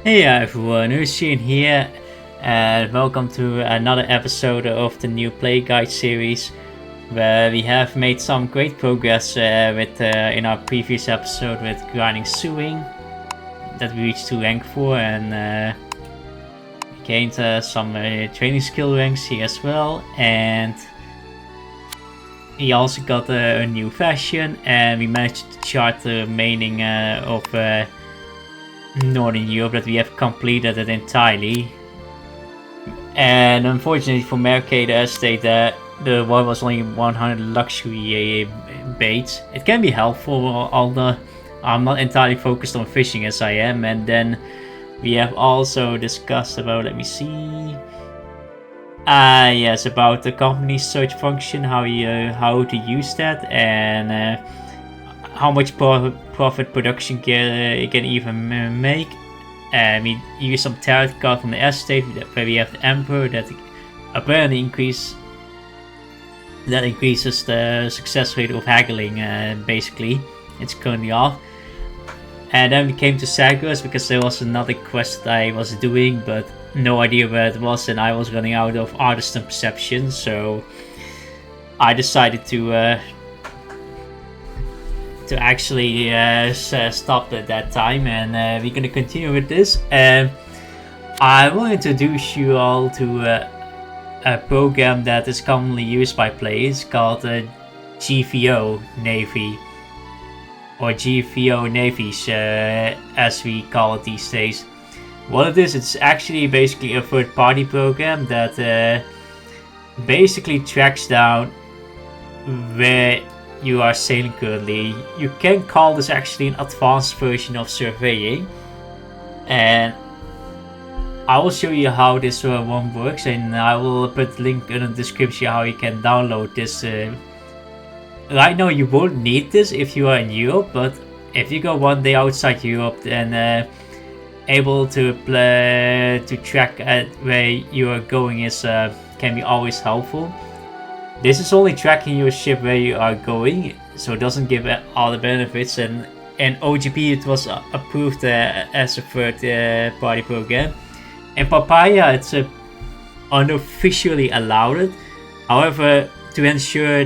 Hey everyone, Urshin here, and welcome to another episode of the new Play Guide series, where we have made some great progress with in our previous episode with grinding sewing that we reached to rank 4 and gained some training skill ranks here as well, and we also got a new fashion, and we managed to chart the remaining of Northern Europe that we have completed it entirely. And unfortunately for Mercator Estate, the one was only 100 luxury baits. It can be helpful, although I'm not entirely focused on fishing as I am. And then we have also discussed about, let me see. Yes, about the company search function, how to use that, and how much profit production can even make. We use some tarot card from the estate where we have the Emperor that apparently increases the success rate of haggling. Basically, it's currently off. And then we came to Zagros because there was another quest that I was doing, but no idea where it was, and I was running out of artisan perception, so I decided to actually stop at that time, and we're gonna continue with this. I will introduce you all to a program that is commonly used by players called GVONavi, or GVOnavies as we call it these days. What it is, it's actually basically a third-party program that basically tracks down where you are sailing currently. You can call this actually an advanced version of surveying, and I will show you how this one works, and I will put the link in the description how you can download this. Right now you won't need this if you are in Europe, but if you go one day outside Europe, then able to track at where you are going is can be always helpful. This is only tracking your ship where you are going, so it doesn't give all the benefits. And in OGP it was approved as a third party program. In Papaya it's unofficially allowed. However, to ensure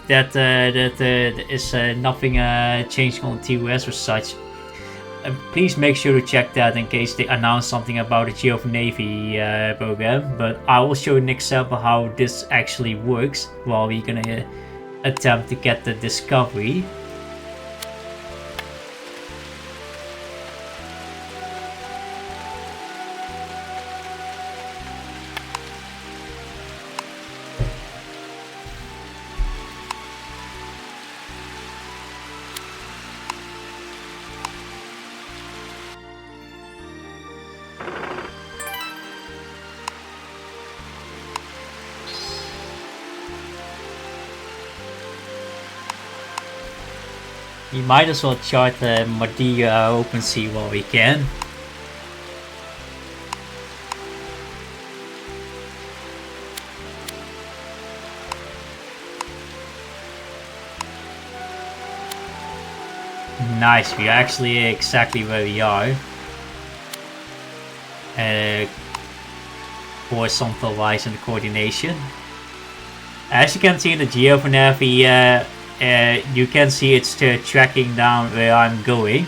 that there is nothing changing on TOS or such, please make sure to check that in case they announce something about the GVONavi program. But I will show you an example how this actually works while we're gonna attempt to get the discovery. We might as well chart the Madeira open sea while we can. Nice, we are actually exactly where we are. Horizontal wise in the coordination. As you can see in the GVONavi, you can see it's tracking down where I'm going.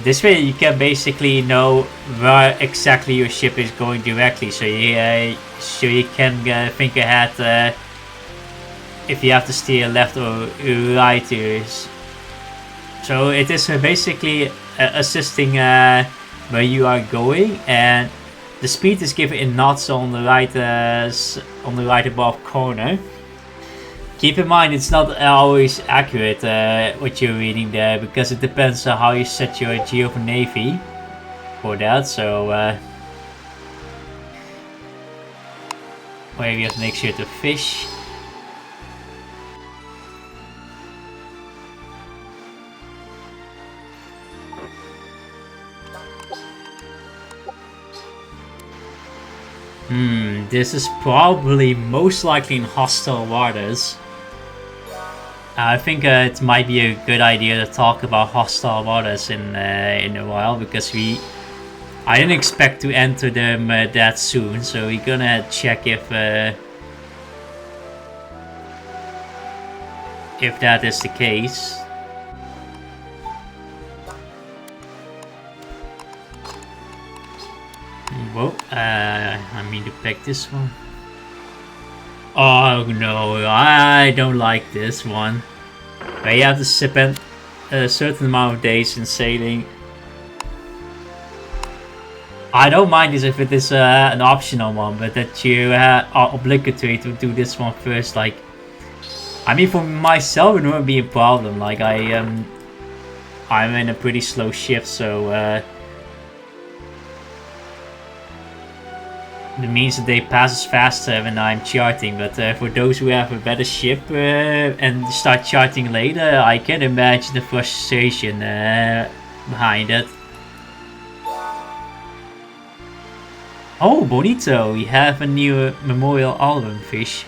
This way you can basically know where exactly your ship is going directly, so you can think ahead if you have to steer left or right. So it is basically assisting where you are going, and the speed is given in knots on the right above corner. Keep in mind it's not always accurate what you're reading there, because it depends on how you set your GVONavi for that. So where you have to make sure to fish. This is probably most likely in hostile waters. I think it might be a good idea to talk about hostile waters in a while, because we I didn't expect to enter them that soon, so we're gonna check if that is the case. Whoa, I mean to pick this one. Oh no, I don't like this one. But you have to spend a certain amount of days in sailing. I don't mind this if it is an optional one, but that you are obligatory to do this one first. Like, I mean, for myself, it wouldn't be a problem. Like, I'm in a pretty slow ship, so it means that they pass faster when I'm charting. But for those who have a better ship and start charting later, I can imagine the frustration behind it. Oh, bonito! We have a new memorial album fish.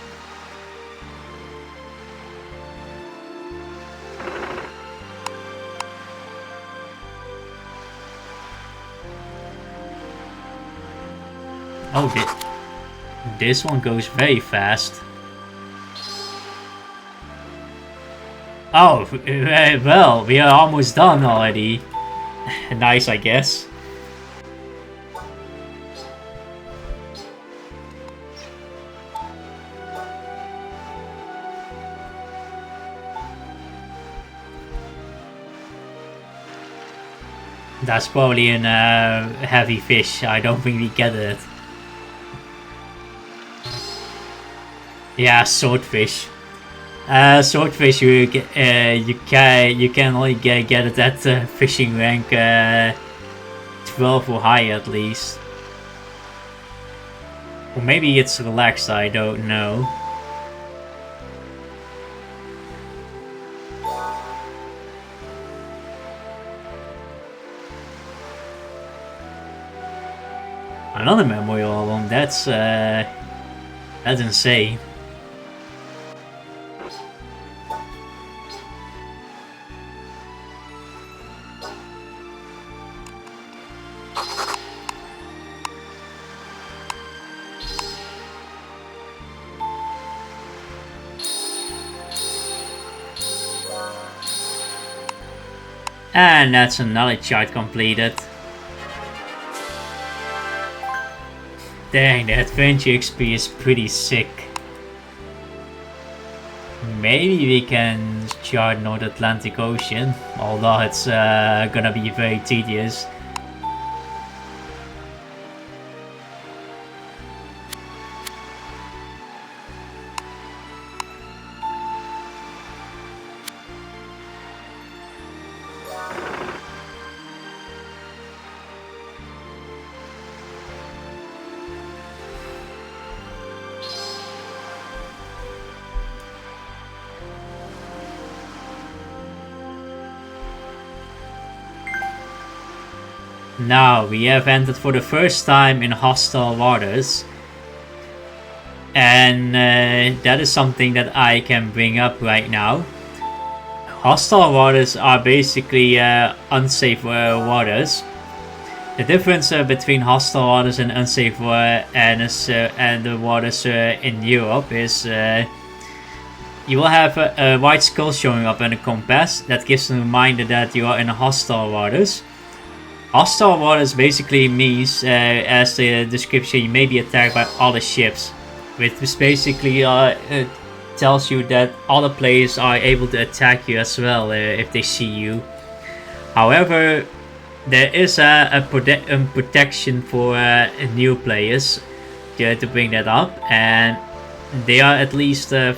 Oh, this one goes very fast. Oh, well, we are almost done already. Nice, I guess. That's probably a heavy fish. I don't think we get it. Yeah, swordfish. Swordfish, you can only get it at fishing rank 12 or higher at least. Or maybe it's relaxed. I don't know. Another memorial album. That's insane. And that's another chart completed. Dang, the adventure XP is pretty sick. Maybe we can chart North Atlantic Ocean, although it's gonna be very tedious. Now we have entered for the first time in hostile waters, and that is something that I can bring up right now. Hostile waters are basically unsafe waters. The difference between hostile waters and unsafe water and the waters in Europe is you will have a white skull showing up and a compass that gives a reminder that you are in hostile waters. Hostile waters basically means, as the description, you may be attacked by other ships, which basically tells you that other players are able to attack you as well if they see you. However, there is a protection for new players to bring that up, and there are at least 3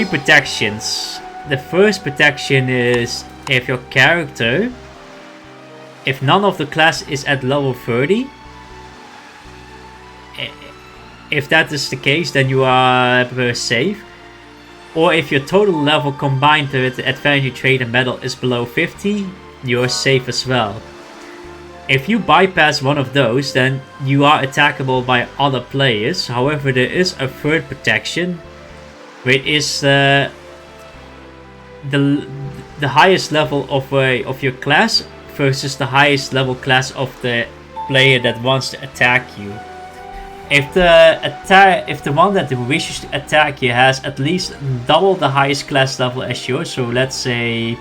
protections. The first protection is if your character, if none of the class is at level 30, if that is the case, then you are safe. Or if your total level combined with advantage, trade and battle is below 50, you are safe as well. If you bypass one of those, then you are attackable by other players. However, there is a third protection, which is the highest level of your class versus the highest level class of the player that wants to attack you. If the one that wishes to attack you has at least double the highest class level as yours, so let's say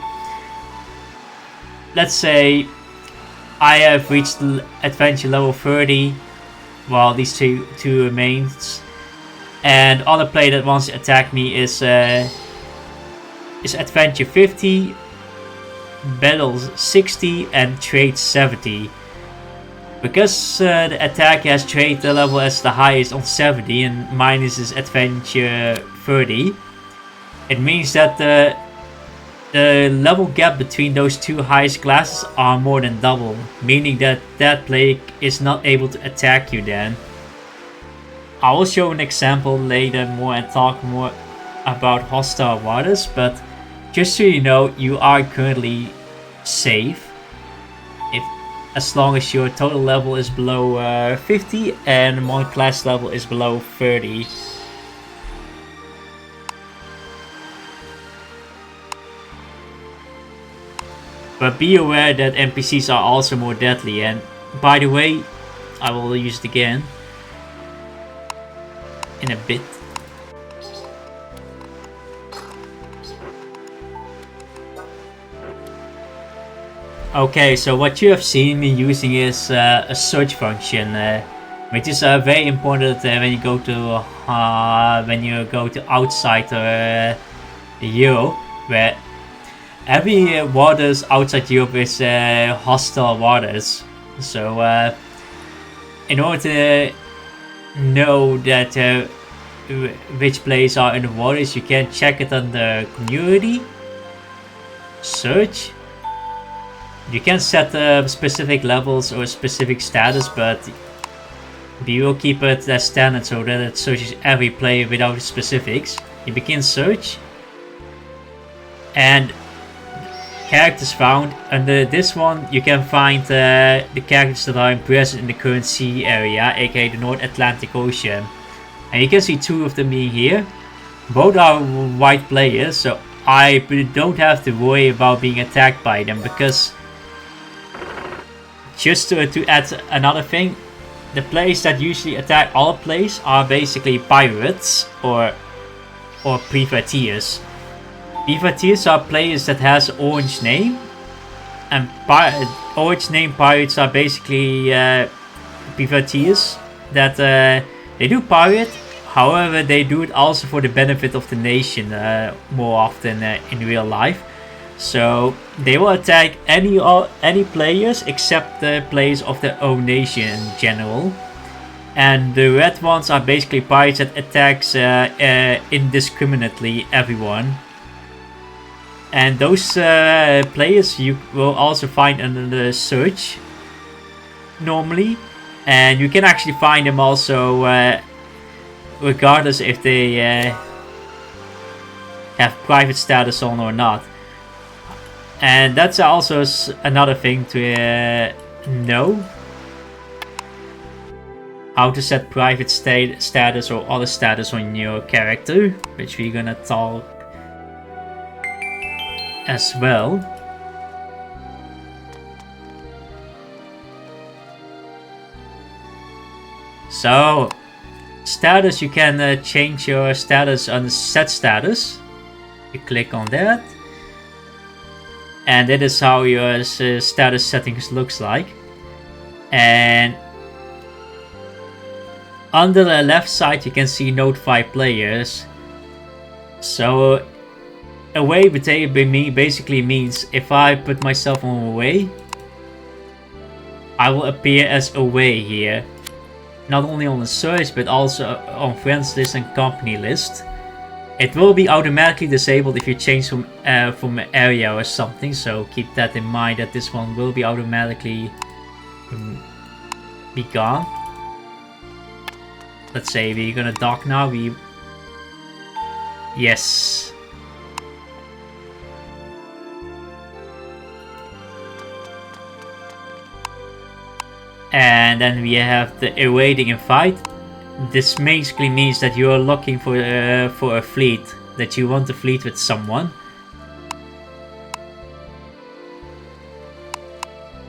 I have reached adventure level 30, while these two remains, and other player that wants to attack me is adventure 50, battle 60, and trade 70. Because the attack has trade level as the highest on 70 and mine is adventure 30, it means that the level gap between those two highest classes are more than double, meaning that that player is not able to attack you then. I will show an example later more and talk more about hostile waters, but just so you know, you are currently safe as long as your total level is below 50 and my class level is below 30. But be aware that NPCs are also more deadly, and by the way, I will use it again in a bit. Okay, so what you have seen me using is a search function, which is very important when you go to outside Europe, where every waters outside Europe is hostile waters. So in order to know that which places are in the waters, you can check it on the community, search. You can set specific levels or specific status, but we will keep it as standard so that it searches every player without specifics. You begin search, and characters found. Under this one you can find the characters that are present in the current sea area, aka the North Atlantic Ocean. And you can see two of them being here. Both are white players, so I don't have to worry about being attacked by them, because just to add another thing, the players that usually attack all players are basically pirates or privateers. Privateers are players that has orange name, and orange name pirates are basically privateers that they do pirate. However, they do it also for the benefit of the nation more often in real life. So they will attack any players except the players of their own nation in general. And the red ones are basically pirates that attacks indiscriminately everyone. And those players you will also find under the search normally, and you can actually find them also regardless if they have private status on or not. And that's also another thing to know, how to set private status or other status on your character, which we're gonna talk as well. So status, you can change your status on set status. You click on that, and that is how your status settings looks like. And under the left side you can see notify players. So away basically means if I put myself on away, I will appear as away here, not only on the search but also on friends list and company list. It will be automatically disabled if you change from an area or something, so keep that in mind, that this one will be automatically be gone. Let's say we're gonna dock now. Yes. And then we have the awaiting invite. This basically means that you are looking for a fleet, that you want to fleet with someone.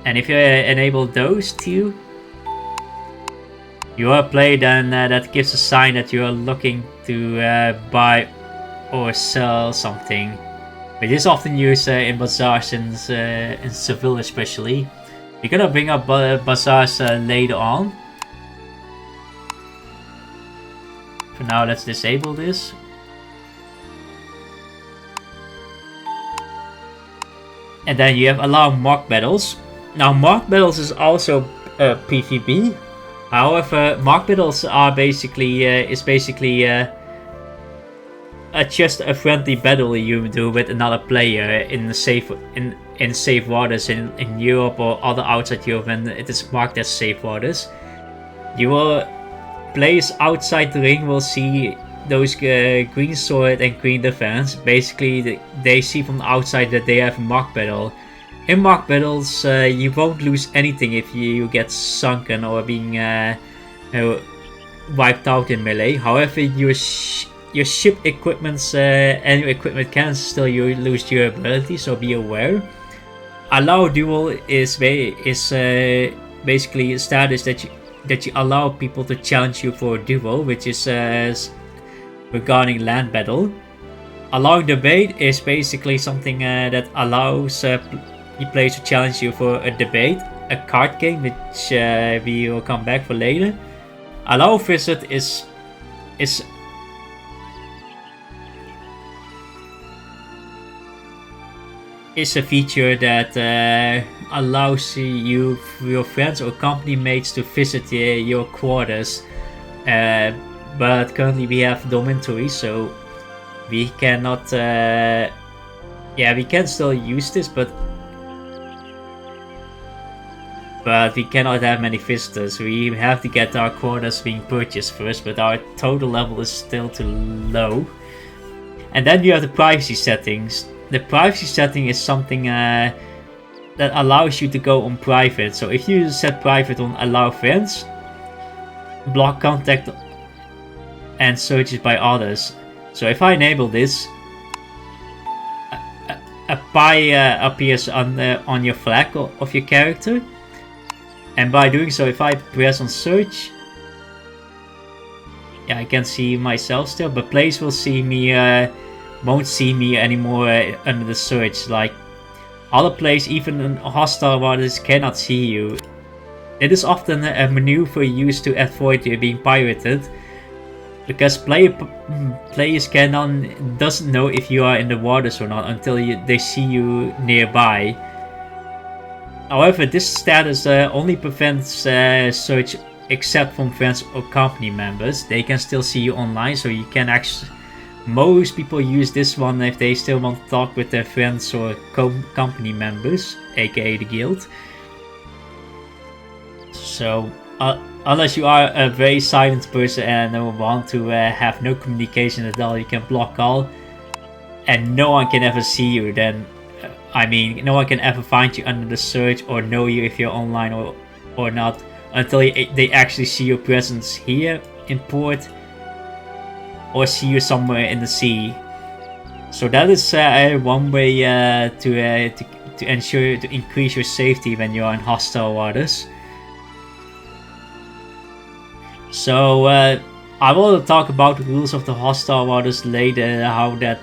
And if you enable those two, you are a player, then that gives a sign that you are looking to buy or sell something. Which is often used in bazaars in Seville especially. We're gonna bring up bazaars later on. For now, let's disable this. And then you have allow mock battles. Now mock battles is also PvP. However, mock battles are basically just a friendly battle you do with another player in safe waters in Europe or other outside Europe, and it is marked as safe waters. Players outside the ring will see those green sword and green defense. Basically, they see from the outside that they have a mock battle. In mock battles, you won't lose anything if you get sunken or being wiped out in melee. However, your ship equipments and your equipment can still lose durability, so be aware. Allow duel is basically a status that you allow people to challenge you for a duel, which is regarding land battle. Allowing debate is basically something that allows players to challenge you for a debate, a card game, which we will come back for later. Allow visit is a feature that allows your friends or company mates to visit your quarters. But currently we have dormitory, so we cannot. We can still use this, but we cannot have many visitors. We have to get our quarters being purchased first, but our total level is still too low. And then you have the privacy settings. The privacy setting is something that allows you to go on private. So if you set private on allow friends, block contact and searches by others. So if I enable this, a pie appears on your flag of your character, and by doing so, if I press on search, I can see myself still, but players will see me, won't see me anymore under the search. Like other players, even in hostile waters, cannot see you. It is often a maneuver used to avoid being pirated, because players doesn't know if you are in the waters or not until they see you nearby. However, this status only prevents search except from friends or company members. They can still see you online, so you can actually. Most people use this one if they still want to talk with their friends or company members, aka the guild. So, unless you are a very silent person and want to have no communication at all, you can block all, and no one can ever see you. Then, no one can ever find you under the search or know you if you're online or not until they actually see your presence here in port or see you somewhere in the sea. So that is one way to ensure to increase your safety when you're in hostile waters. So I will talk about the rules of the hostile waters later, how that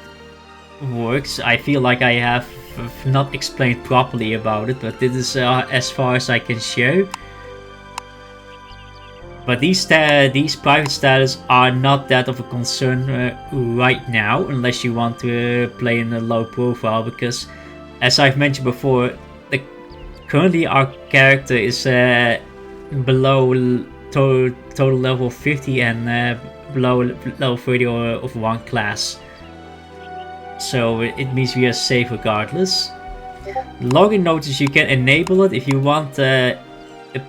works. I feel like I have not explained properly about it, but this is as far as I can share. But these private status are not that of a concern right now, unless you want to play in a low profile, because as I've mentioned before, currently our character is below total level 50 and below level 30 of one class. So it means we are safe regardless. Login notice, you can enable it if you want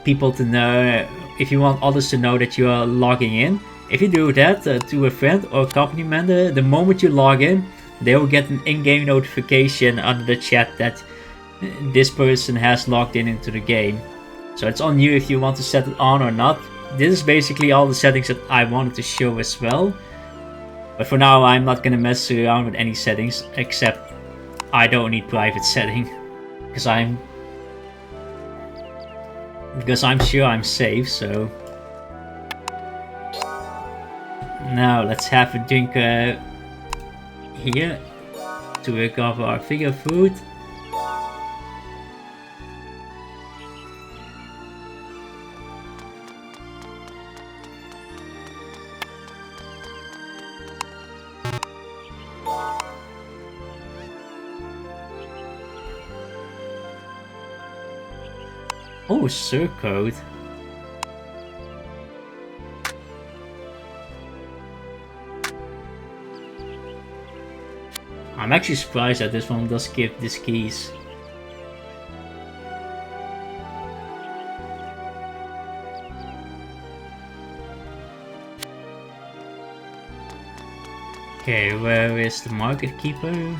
people to know, if you want others to know that you are logging in. If you do that to a friend or company member, the moment you log in, they will get an in-game notification under the chat that this person has logged in into the game. So it's on you if you want to set it on or not. This is basically all the settings that I wanted to show as well. But for now, I'm not gonna mess around with any settings, except I don't need private setting, because because I'm sure I'm safe, so... Now let's have a drink here to recover our finger food. Oh, Sir Code. I'm actually surprised that this one does give these keys. Okay, where is the market keeper?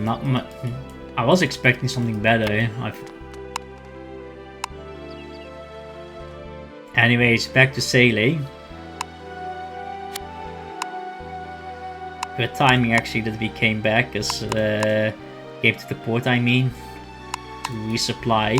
Not much. I was expecting something better. Anyways, back to sailing. Good timing actually that we came back, as came to the port, I mean, to resupply.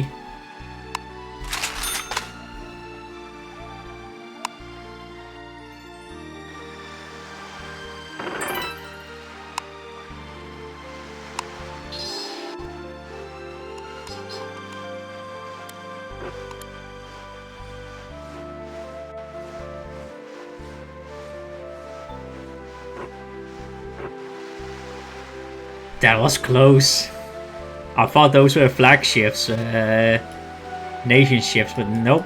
That was close. I thought those were flagships, nation ships, but nope.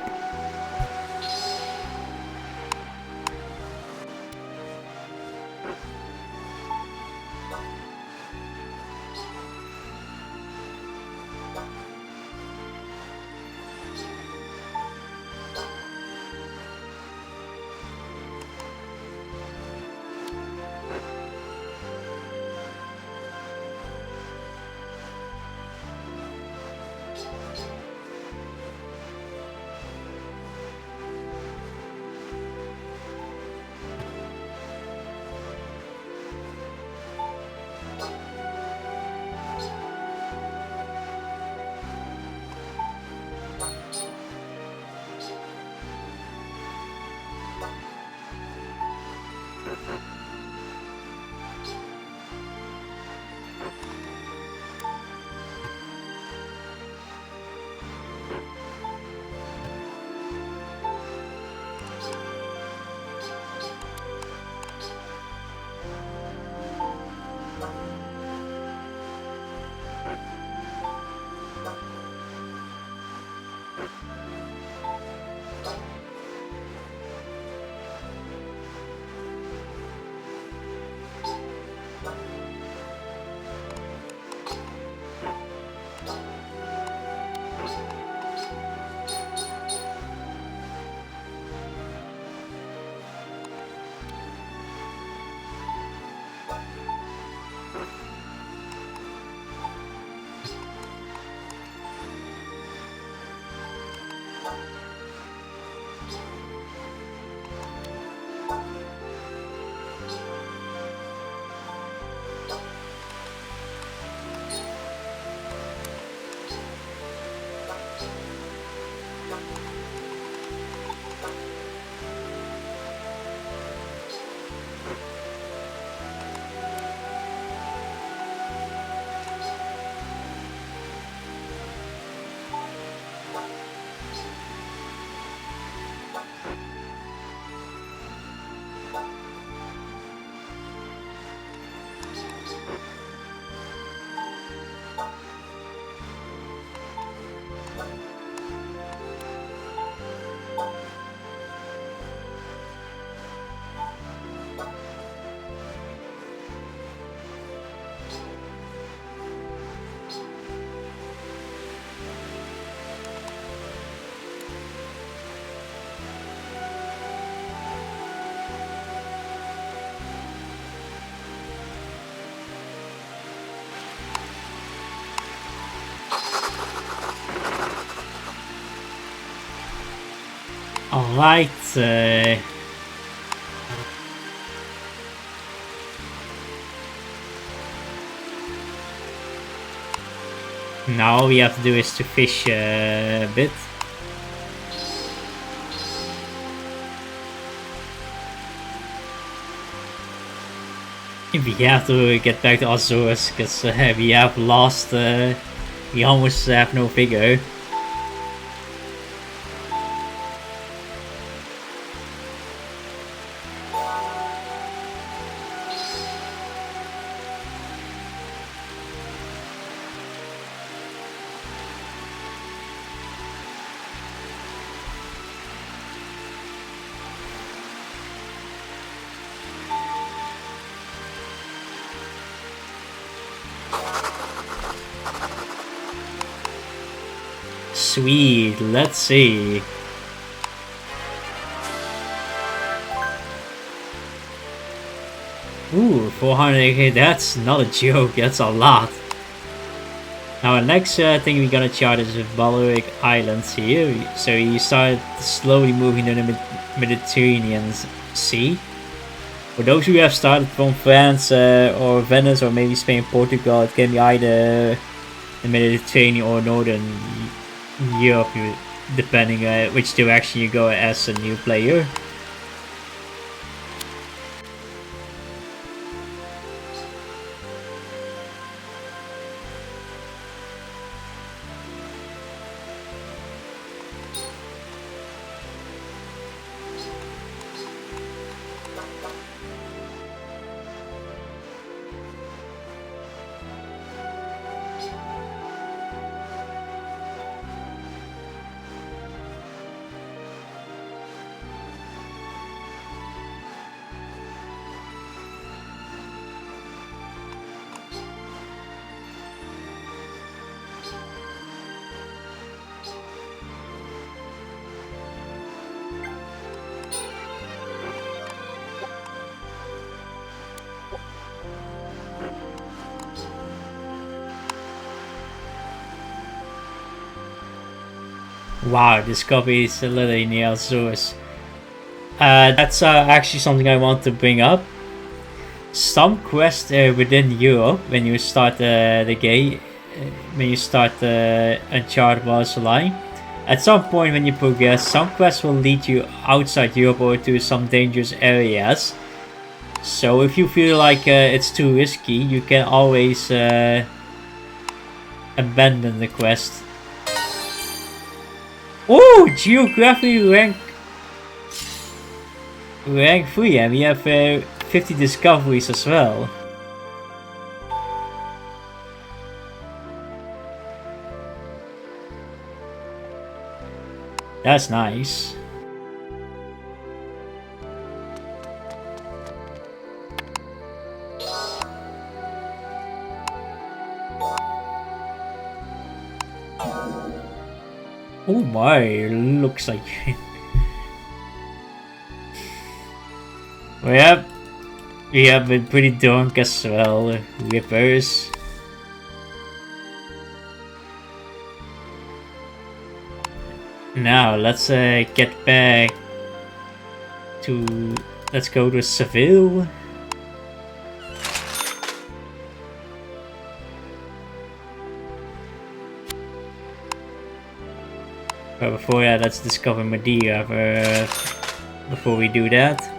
Alright. Now all we have to do is to fish a bit. We have to get back to Azores because we have lost. We almost have no figure. Sweet, let's see. Ooh, 400k, that's not a joke, that's a lot. Now the next thing we're gonna chart is the Balearic Islands here. So you start slowly moving to the Mediterranean Sea. For those who have started from France or Venice or maybe Spain, Portugal, it can be either the Mediterranean or Northern Europe, depending which direction you go as a new player. Wow, this copy is literally near Azores. That's actually something I want to bring up. Some quests within Europe, when you start the game, when you start Uncharted Waters Online, at some point when you progress, some quests will lead you outside Europe or to some dangerous areas. So if you feel like it's too risky, you can always abandon the quest. Oh, geography rank 3, and we have 50 discoveries as well. That's nice. Oh my, looks like we have been pretty drunk as well, rippers. Now let's get back to, let's go to Seville. But before that, let's discover Madeira before we do that.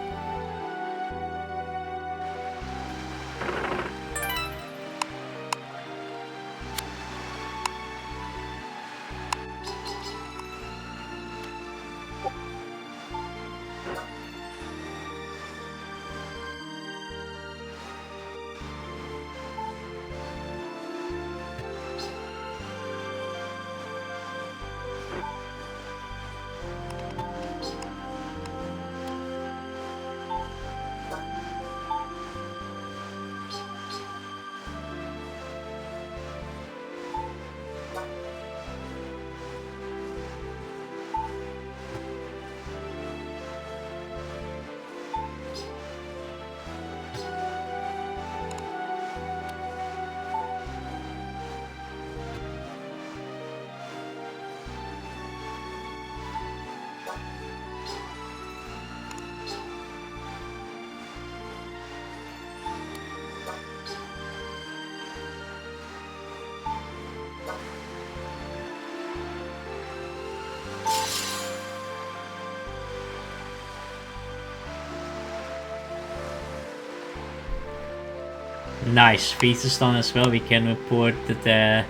Nice, features done as well. We can report that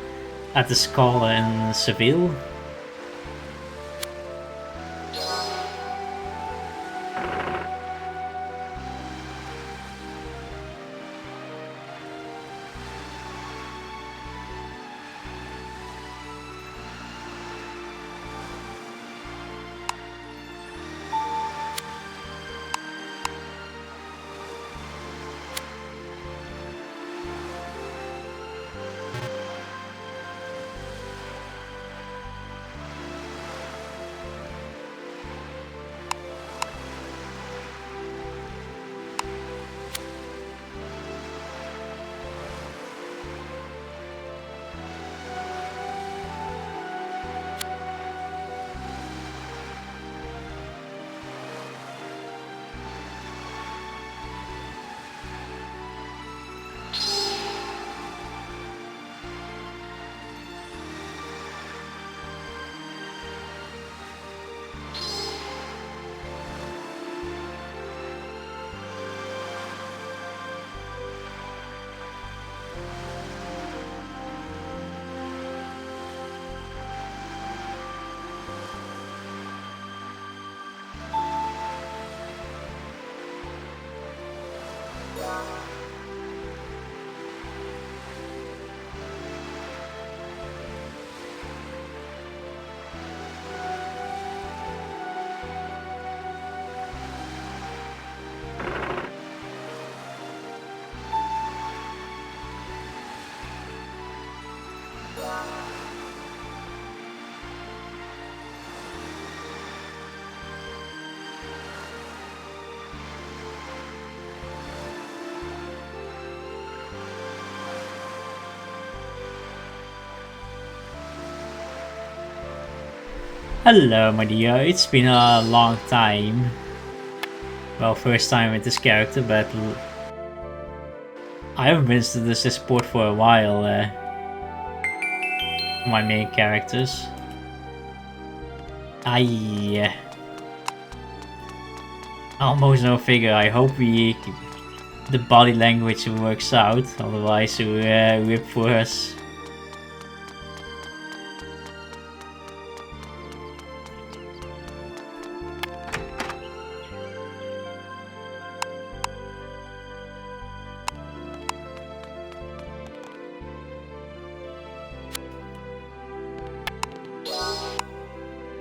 at the Scala in Seville. Hello, Madeira. It's been a long time. Well, first time with this character, but I haven't been to this sport for a while. My main characters. I almost no figure. I hope the body language works out. Otherwise, we rip for us.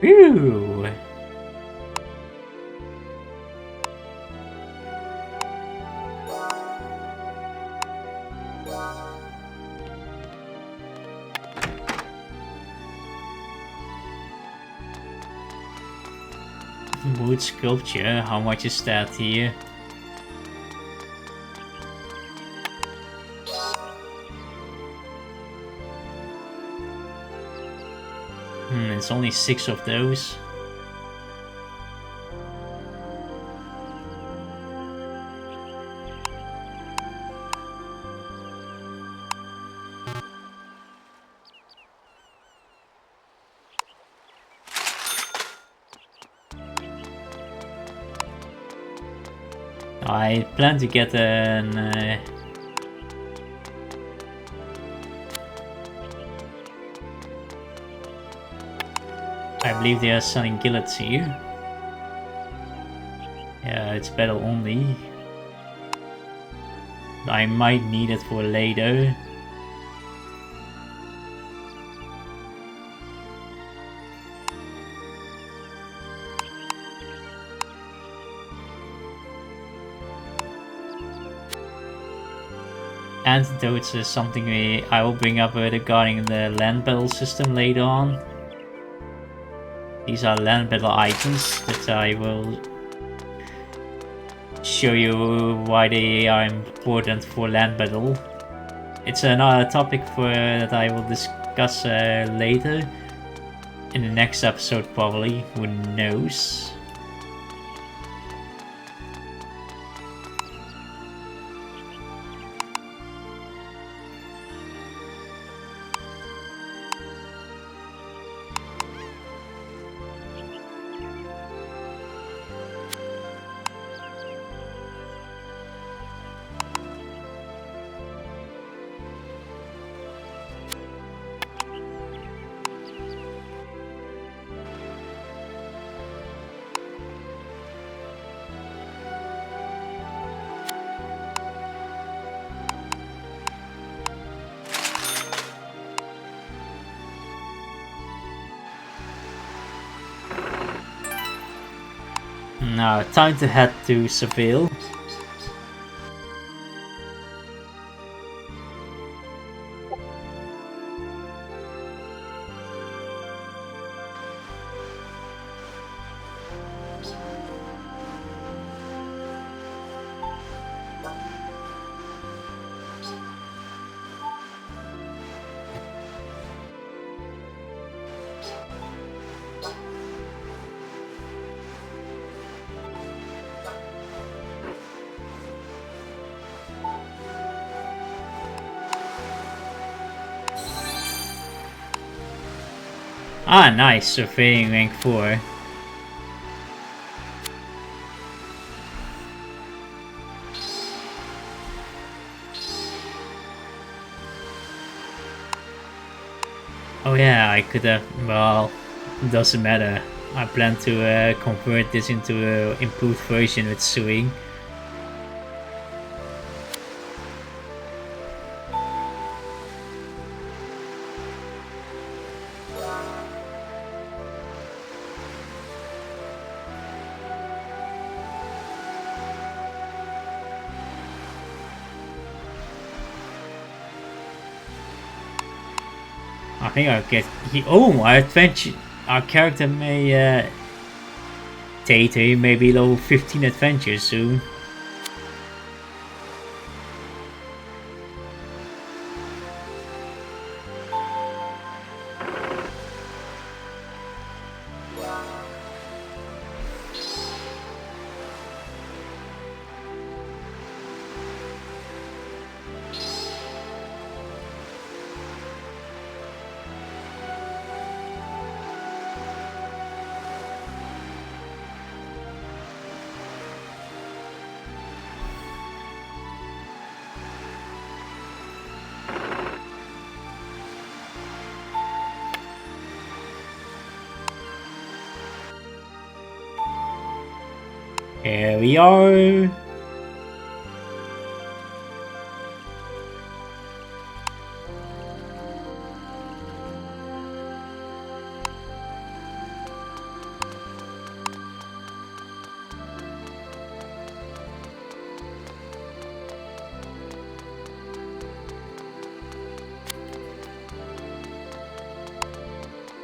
Ooh. Wood sculpture, how much is that here? It's only 6 of those. I plan to get an I believe they are selling gillets here. Yeah, it's battle only. I might need it for later. Antidotes is something I will bring up regarding the land battle system later on. These are land battle items that I will show you why they are important for land battle. It's another topic that I will discuss later in the next episode probably, who knows. Now, time to head to Seville. Ah, nice, surveying rank 4. Oh yeah, I could have, well, doesn't matter. I plan to convert this into an improved version with sewing. I think I'll get. Our character may. Tate may be level 15 adventure soon. Here we are.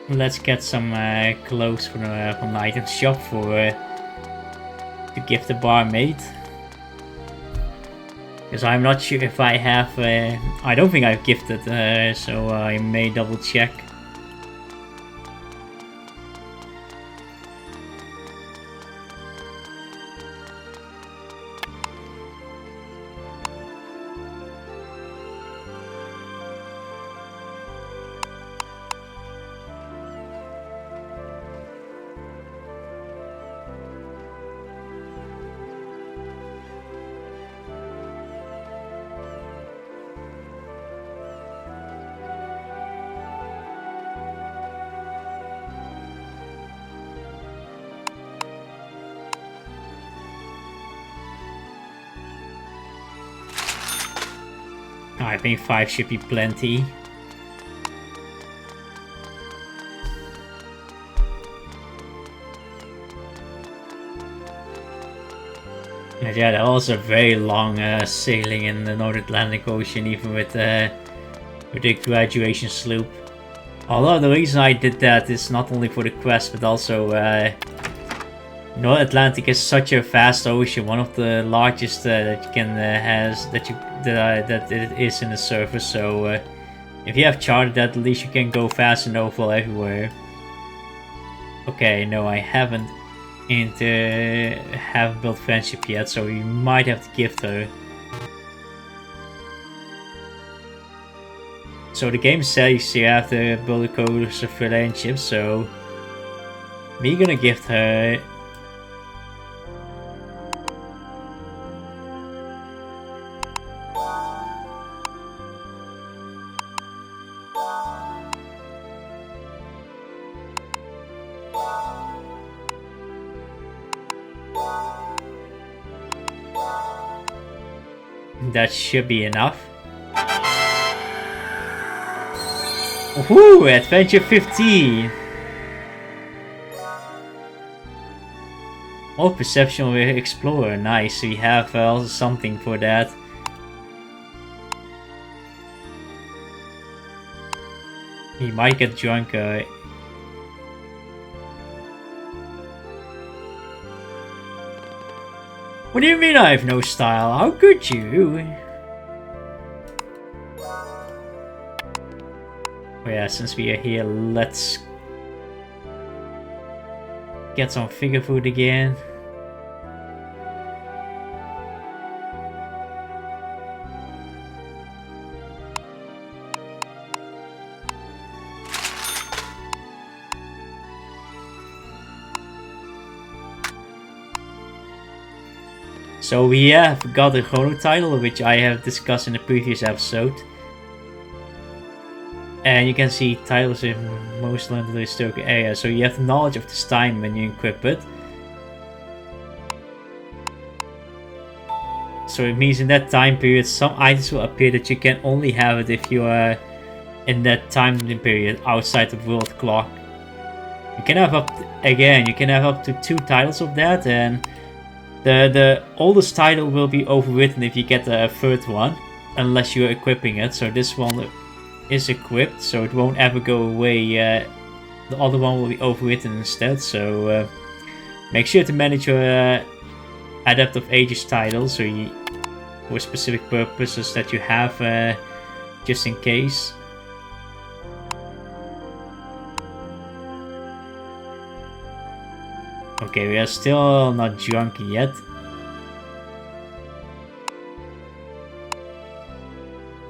Let's get some clothes from the item shop for to give the barmaid. Because I'm not sure if I have. I don't think I've gifted, so I may double check. I think 5 should be plenty. And yeah, that was a very long sailing in the North Atlantic Ocean, even with the graduation sloop. Although the reason I did that is not only for the quest, but also North Atlantic is such a vast ocean, one of the largest that you can that it is in the surface. So if you have charted that, at least you can go fast and overall everywhere. Okay, no, I haven't built friendship yet, so we might have to gift her. So the game says you have to build a code of friendship, so me gonna gift her. That should be enough. Woohoo! Adventure 15! Oh, perception with explorer, nice. We have also something for that. He might get drunk. What do you mean I have no style? How could you? Oh yeah, since we are here, let's get some finger food again. So we have got a chrono title, which I have discussed in the previous episode. And you can see titles in most land of the historical area, so you have knowledge of this time when you equip it. So it means in that time period, some items will appear that you can only have it if you are in that time period outside the world clock. You can have you can have up to 2 titles of that, and the oldest title will be overwritten if you get a 3rd one, unless you're equipping it. So this one is equipped, so it won't ever go away. The other one will be overwritten instead, so make sure to manage your Adept of Ages title so for specific purposes that you have, just in case. Okay, we are still not drunk yet.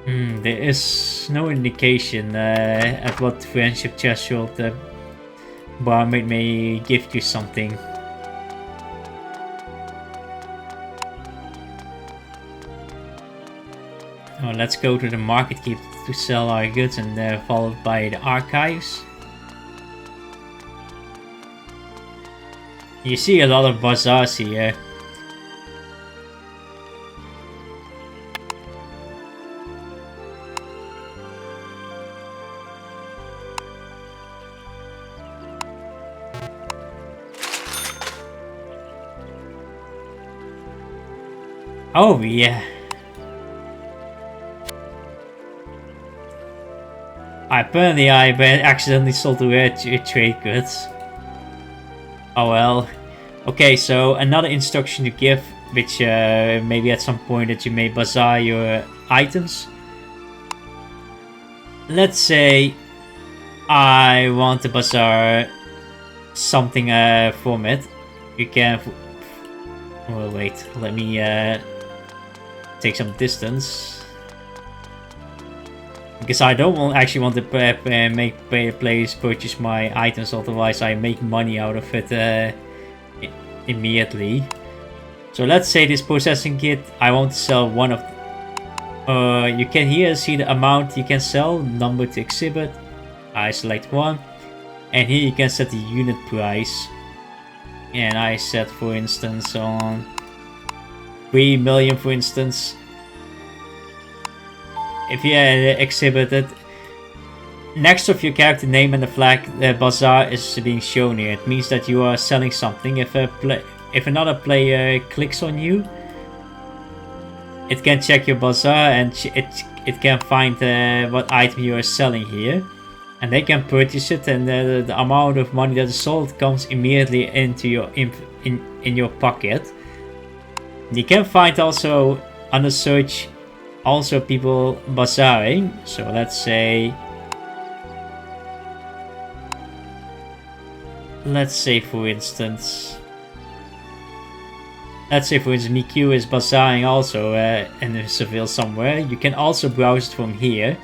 There is no indication at what friendship threshold the barmaid may give you something. Oh, let's go to the market keep to sell our goods, and followed by the archives. You see a lot of bazaars here. Oh yeah. Apparently I accidentally sold the trade goods. Oh well. Okay, so another instruction to give, which maybe at some point that you may bazaar your items. Let's say I want to bazaar something from it. You can... Oh wait, let me take some distance. Because I don't actually want to make players purchase my items, otherwise I make money out of it immediately. So let's say this processing kit, I want to sell one of... you can here see the amount you can sell, number to exhibit. I select one. And here you can set the unit price. And I set, for instance, on 3 million, for instance. If you exhibit it, next of your character name and the flag, the bazaar is being shown here. It means that you are selling something. If another player clicks on you, it can check your bazaar and it can find what item you are selling here, and they can purchase it. And the amount of money that is sold comes immediately into your in your pocket. You can find also under search also people bazaaring. So let's say for instance Miku is bazaring also in Seville somewhere. You can also browse it from here.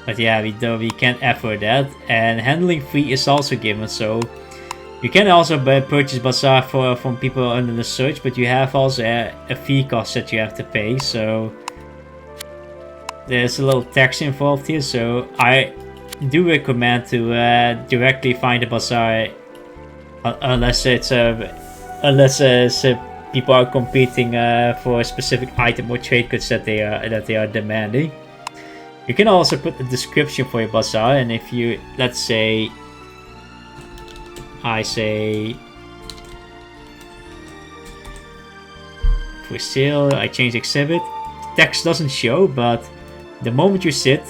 But yeah, we can't afford that. And handling fee is also given, so you can also purchase bazaar from people under the search, but you have also a fee cost that you have to pay, so there's a little tax involved here. So I do recommend to directly find a bazaar, unless people are competing for a specific item or trade goods that they are demanding. You can also put a description for your bazaar, and if you, let's say, I say for sale, I change exhibit. Text doesn't show, but the moment you sit,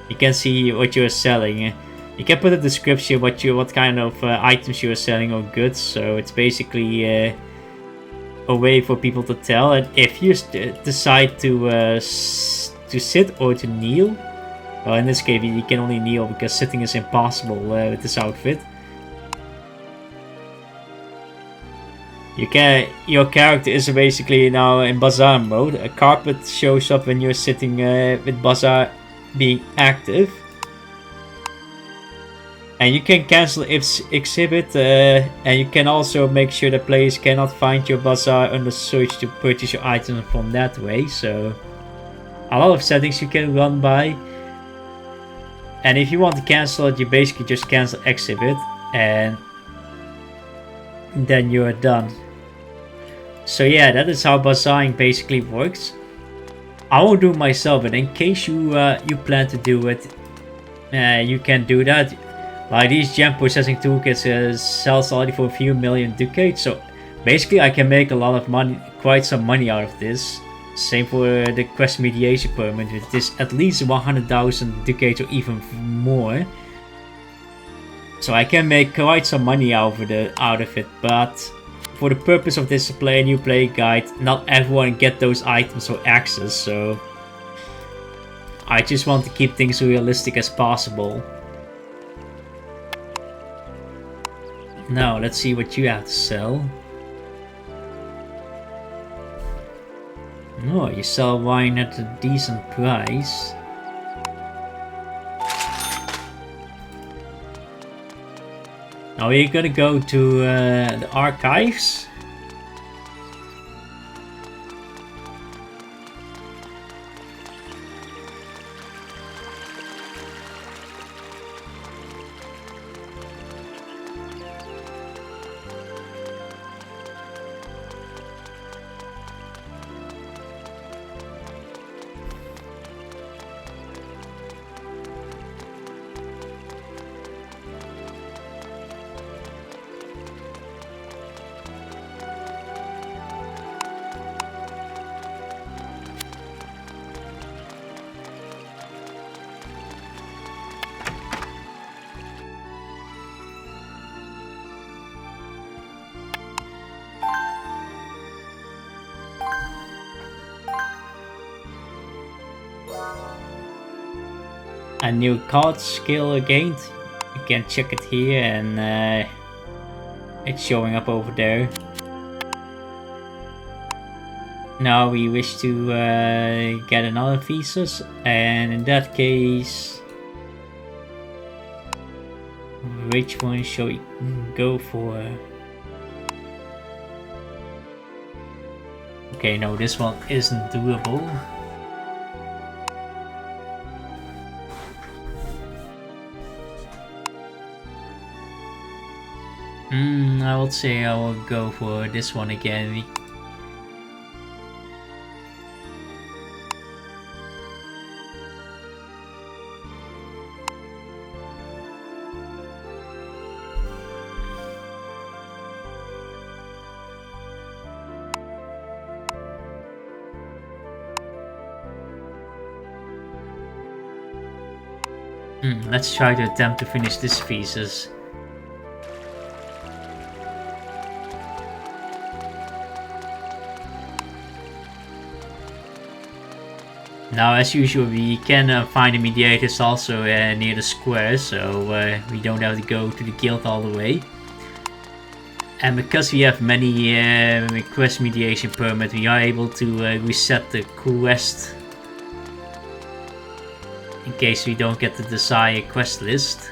you can see what you're selling. You can put a description what kind of items you're selling or goods. So it's basically a way for people to tell. And if you decide to sit or to kneel, well, in this case you can only kneel because sitting is impossible with this outfit. Your character is basically now in Bazaar mode. A carpet shows up when you're sitting with Bazaar being active. And you can cancel its exhibit, and you can also make sure that players cannot find your Bazaar under search to purchase your items from that way. So a lot of settings you can run by. And if you want to cancel it, you basically just cancel exhibit and then you're done. So yeah, that is how Bazaaring basically works. I won't do it myself, but in case you plan to do it, you can do that. Like these gem processing toolkits sells already for a few million ducats, so basically I can make a lot of money, quite some money out of this. Same for the quest mediation permit, with this at least 100,000 ducats or even more. So I can make quite some money out of it, but for the purpose of this new player guide, not everyone get those items or access, so I just want to keep things realistic as possible. Now let's see what you have to sell. Oh, you sell wine at a decent price. Now we're gonna go to the archives. A new card skill gained. You can check it here, and it's showing up over there. Now we wish to get another thesis, and in that case, which one shall we go for? Okay, no, this one isn't doable. I would say I will go for this one again. Let's try to attempt to finish this thesis. Now, as usual, we can find the mediators also near the square, so we don't have to go to the guild all the way. And because we have many quest mediation permits, we are able to reset the quest in case we don't get the desired quest list.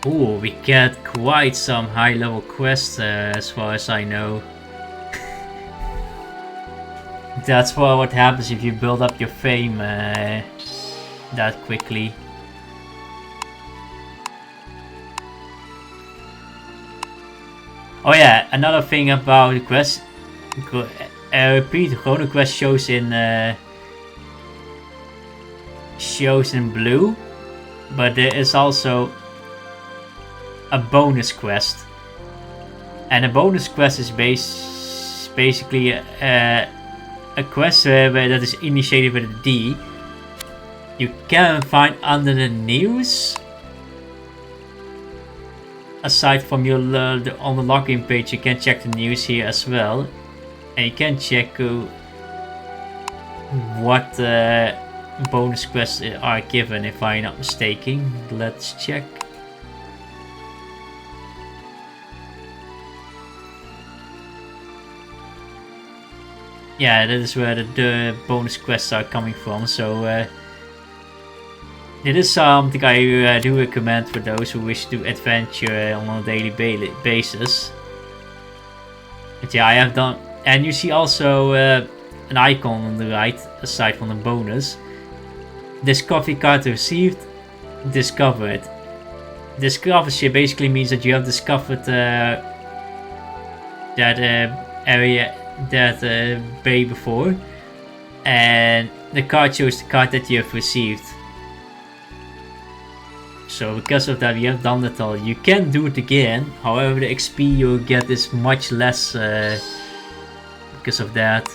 Ooh, we get quite some high level quests as far as I know. That's what happens if you build up your fame that quickly. Oh yeah, another thing about the quest, repeat, Chrono Quest shows in blue, but there is also a bonus quest, and a bonus quest is basically a quest that is initiated with a D. You can find under the news. Aside from your on the login page, you can check the news here as well, and you can check what bonus quests are given, if I'm not mistaken. Let's check. Yeah, that is where the bonus quests are coming from, so it is something I do recommend for those who wish to adventure on a daily basis. But yeah, I have done, and you see also an icon on the right, aside from the bonus. Discovery card received, discovered. Discovery basically means that you have discovered that area, that bay before, and the card shows the card that you have received. So because of that, we have done it all. You can do it again, however the XP you get is much less because of that.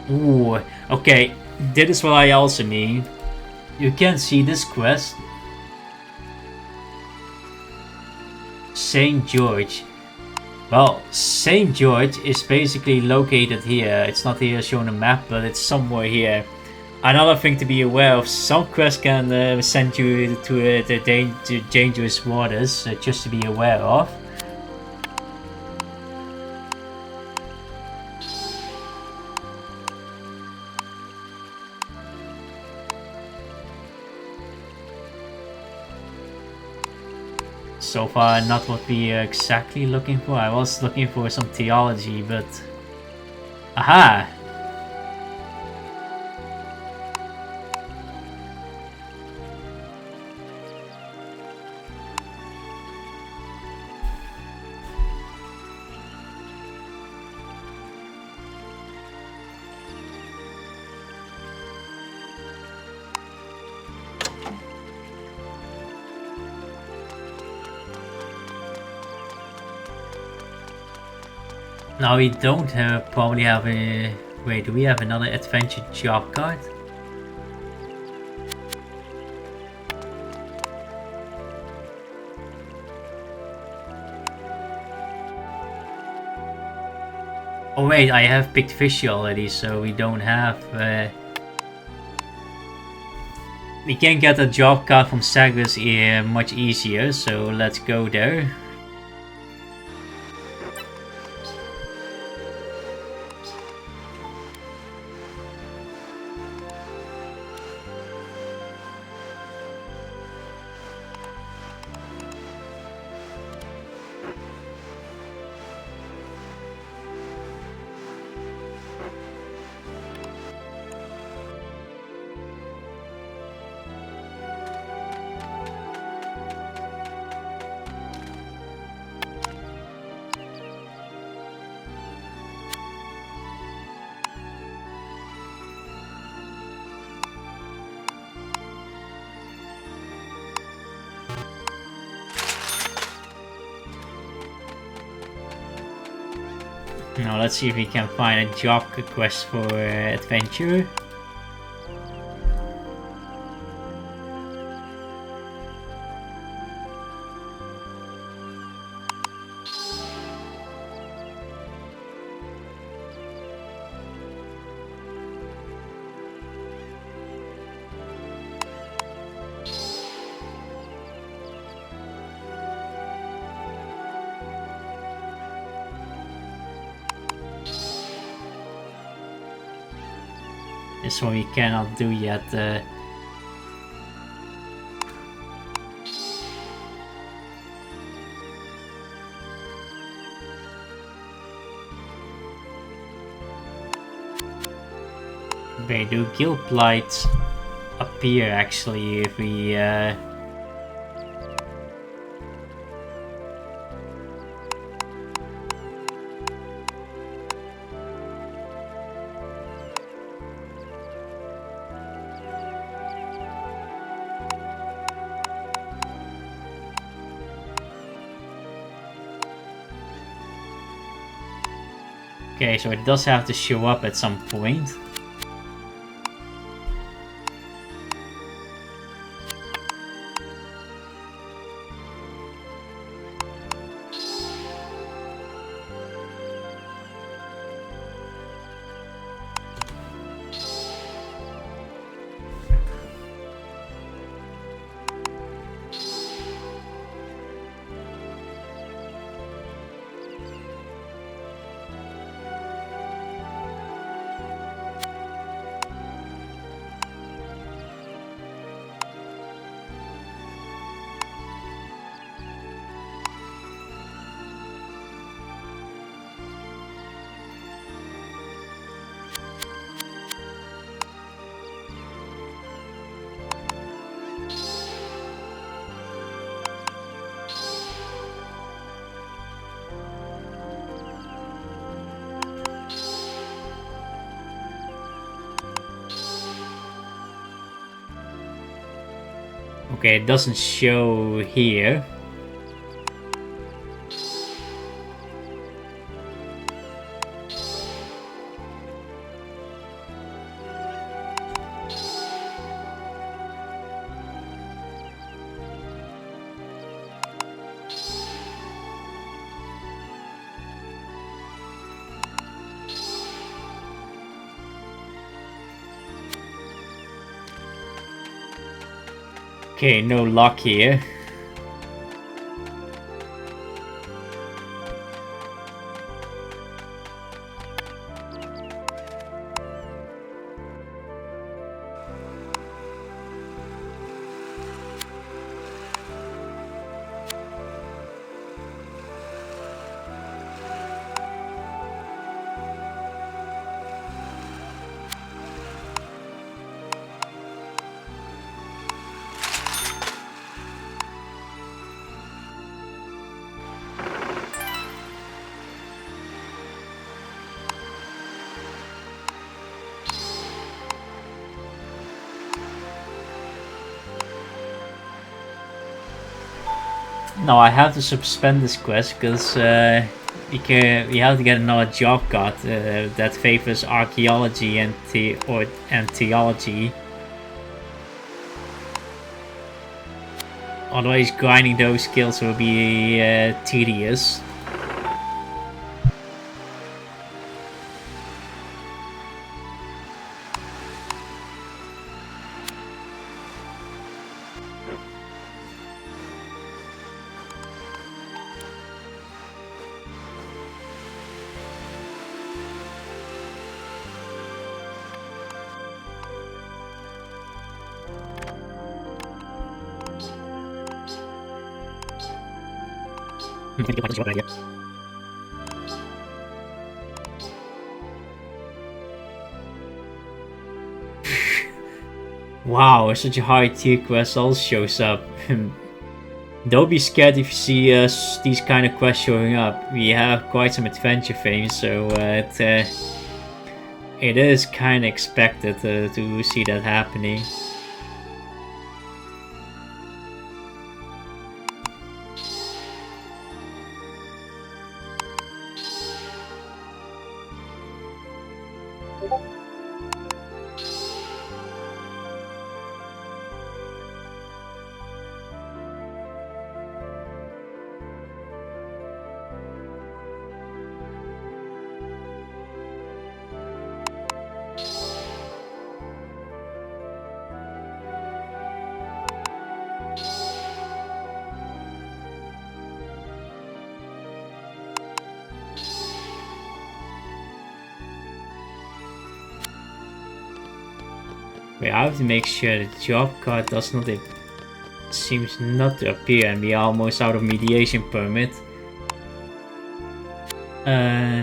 Ooh, okay, that is what I also mean. You can see this quest. St. George. Well, St. George is basically located here. It's not here shown on the map, but it's somewhere here. Another thing to be aware of, some quests can send you to the dangerous waters, just to be aware of. So far, not what we are exactly looking for. I was looking for some theology, but... Aha! Now we don't probably have a... Wait, do we have another adventure job card? Oh wait, I have picked fishy already, so we don't have... We can get a job card from Sagres much easier, so let's go there. Now let's see if we can find a job quest for adventure. This one we cannot do yet. Wait, do guild blights appear actually if we Okay, so it does have to show up at some point. Okay, it doesn't show here. Okay, no luck here. No, I have to suspend this quest because we have to get another job card that favors archaeology and theology. Otherwise, grinding those skills will be tedious. Wow, such a high tier quest also shows up. Don't be scared if you see these kind of quests showing up. We have quite some adventure fame, so it is kind of expected to see that happening. Wait, I have to make sure the job card does not seems not to appear, and we are almost out of mediation permit. No.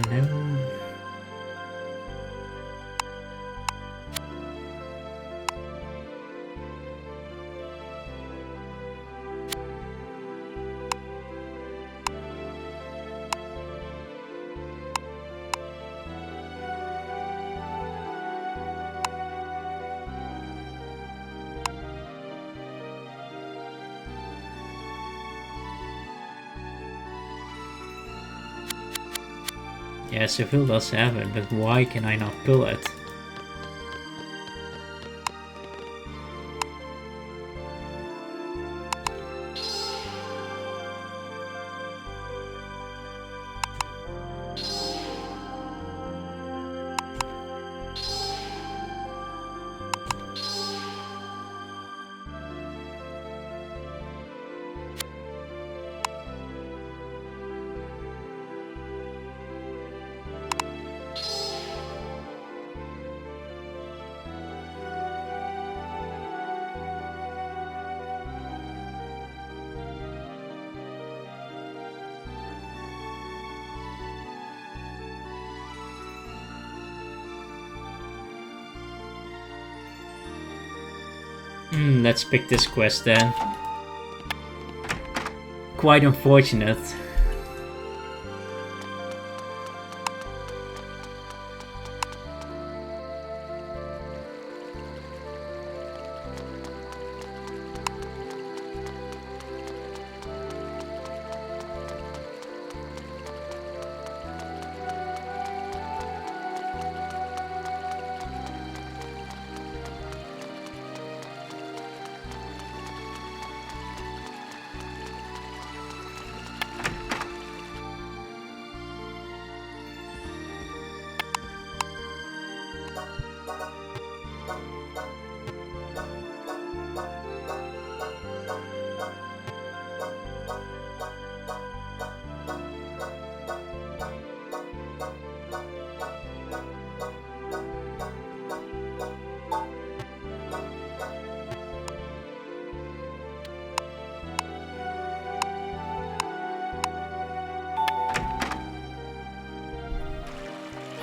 Yeah, Seville does have it, but why can I not pull it? Let's pick this quest then. Quite unfortunate.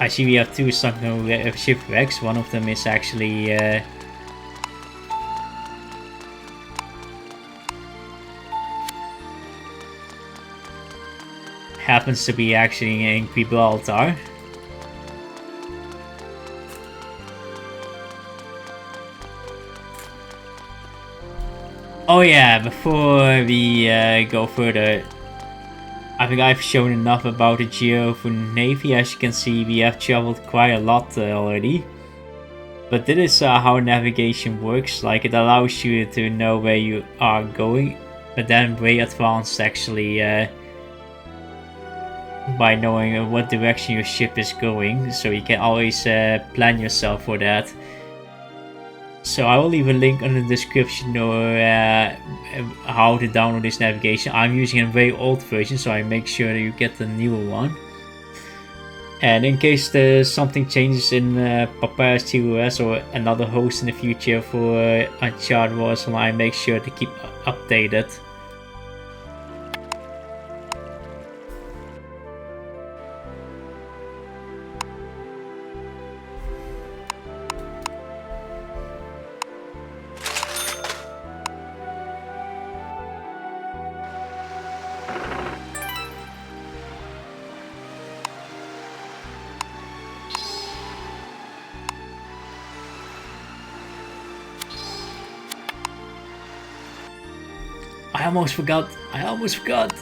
I see we have two sunken shipwrecks. One of them is actually happens to be actually in Gibraltar. Oh yeah, before we go further, I think I've shown enough about the GVONavi. As you can see, we have traveled quite a lot already. But this is how navigation works. Like, it allows you to know where you are going, but then way advanced actually by knowing what direction your ship is going. So you can always plan yourself for that. So I will leave a link in the description or how to download this navigation. I'm using a very old version, so I make sure that you get the newer one. And in case there's something changes in Papyrus TOS or another host in the future for Uncharted Waters Online, make sure to keep updated. I almost forgot.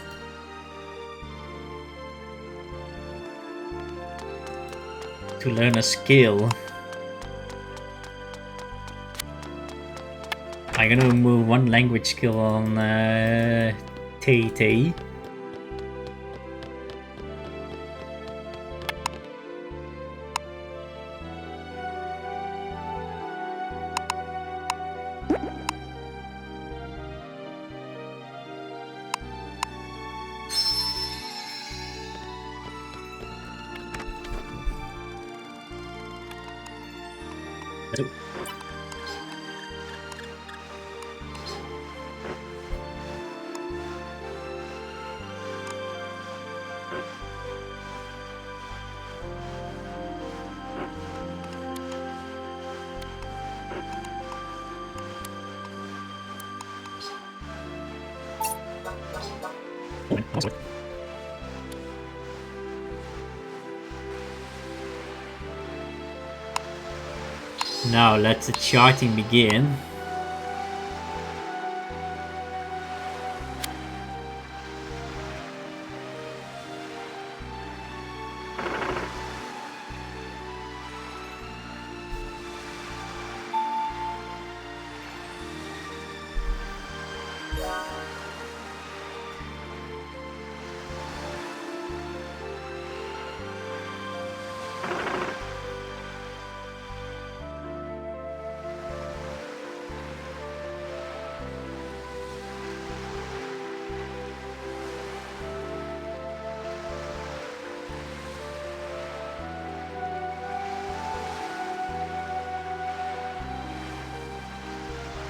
To learn a skill. I'm gonna remove one language skill on TT. Now let the charting begin.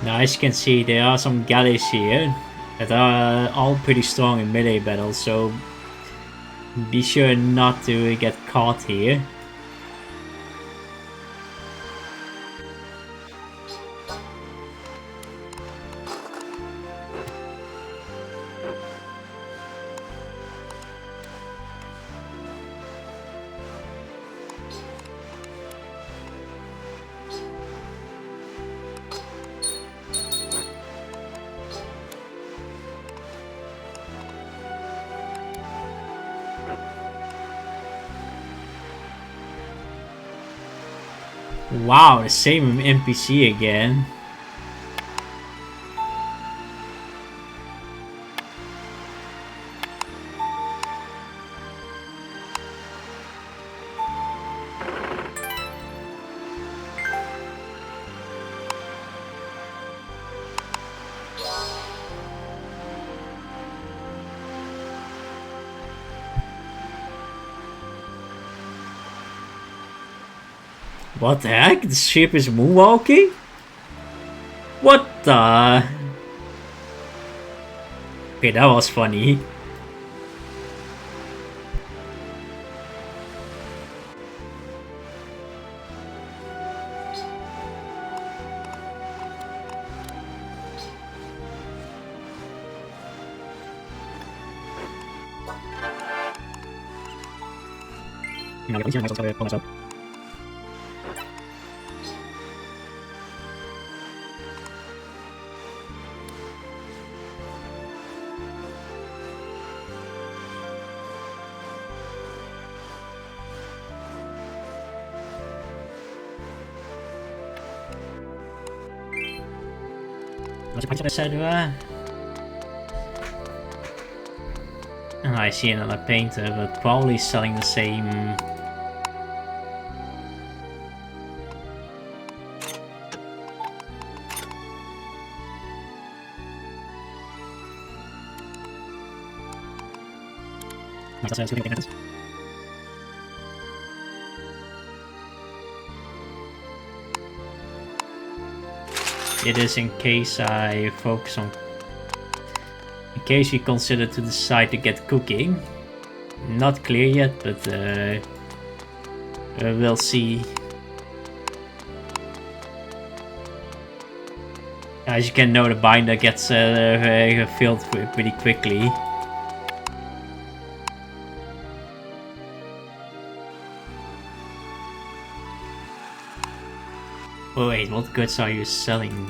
Now, as you can see, there are some galleys here that are all pretty strong in melee battles, so be sure not to get caught here. Wow, the same NPC again. What the heck? The ship is moonwalking? What the? Okay, that was funny. I see another painter, but probably selling the same. It is in case I focus on... In case we consider to decide to get cooking. Not clear yet, but we'll see. As you can know, the binder gets filled pretty quickly. Oh wait, what goods are you selling?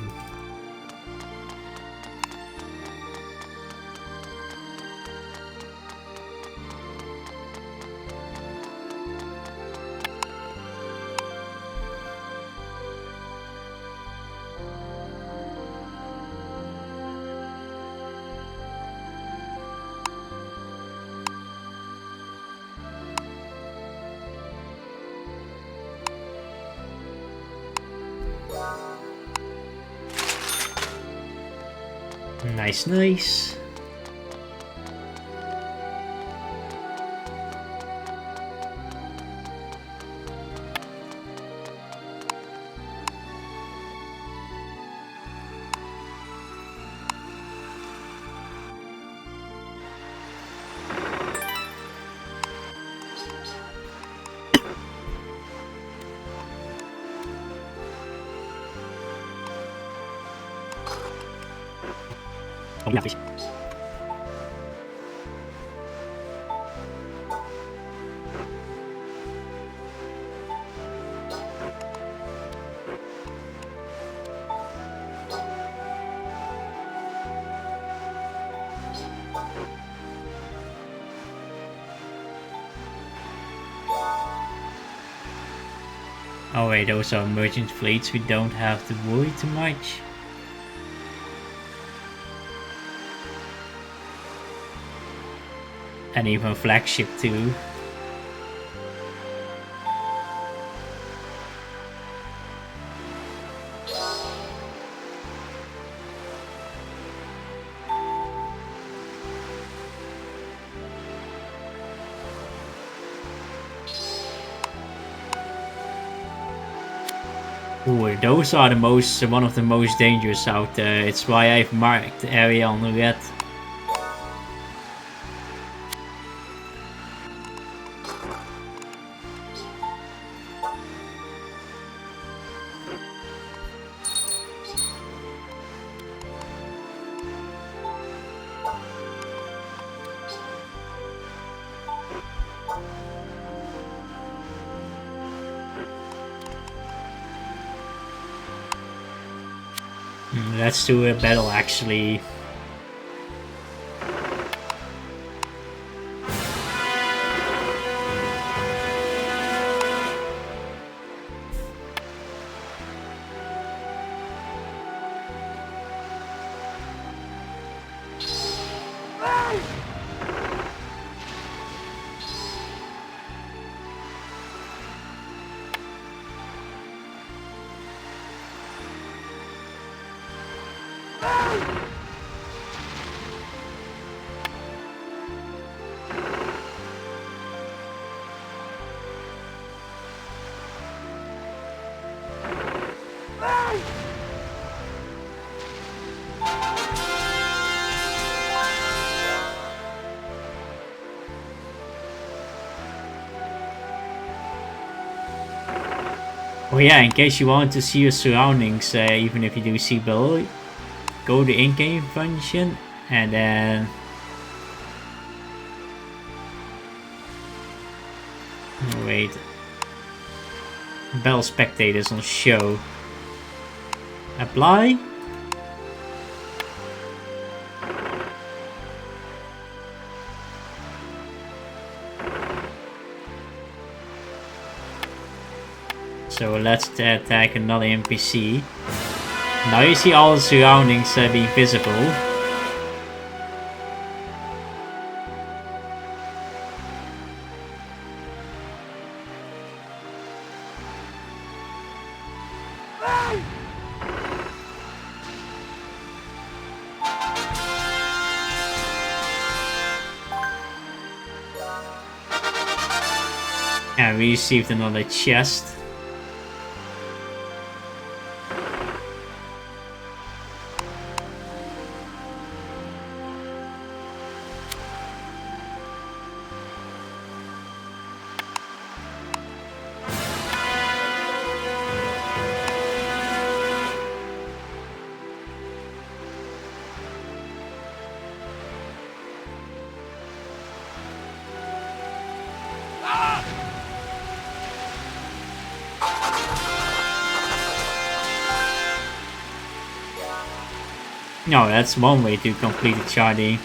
Nice, nice. Oh, yeah, fish. Oh wait, those are merchant fleets, we don't have to worry too much. and even flagship too. Ooh, those are one of the most dangerous out there. It's why I've marked the area on red. Let's do a battle actually. Oh yeah, in case you want to see your surroundings, even if you do see below, go to in-game function and then wait, battle spectators on show, apply. So let's attack another NPC. Now you see all the surroundings being visible. And we received another chest. No, that's one way to complete the charting.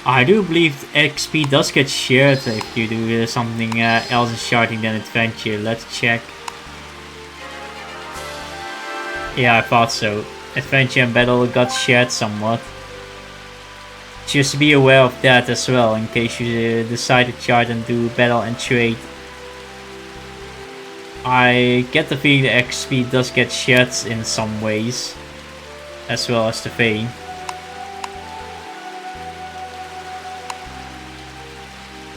I do believe XP does get shared if you do something else in charting than adventure. Let's check. Yeah, I thought so. Adventure and battle got shared somewhat. Just be aware of that as well in case you decide to chart and do battle and trade. I get the feeling the XP does get shared in some ways, as well as the fame.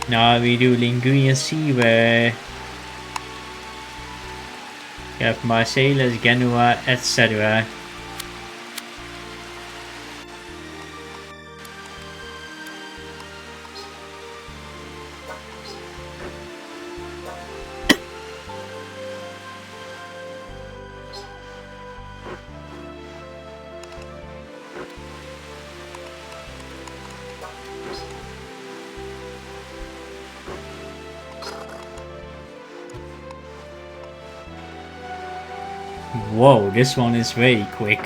Now we do Ligurian Sea, where you have Marseilles, Genoa, etc. Whoa, this one is very quick.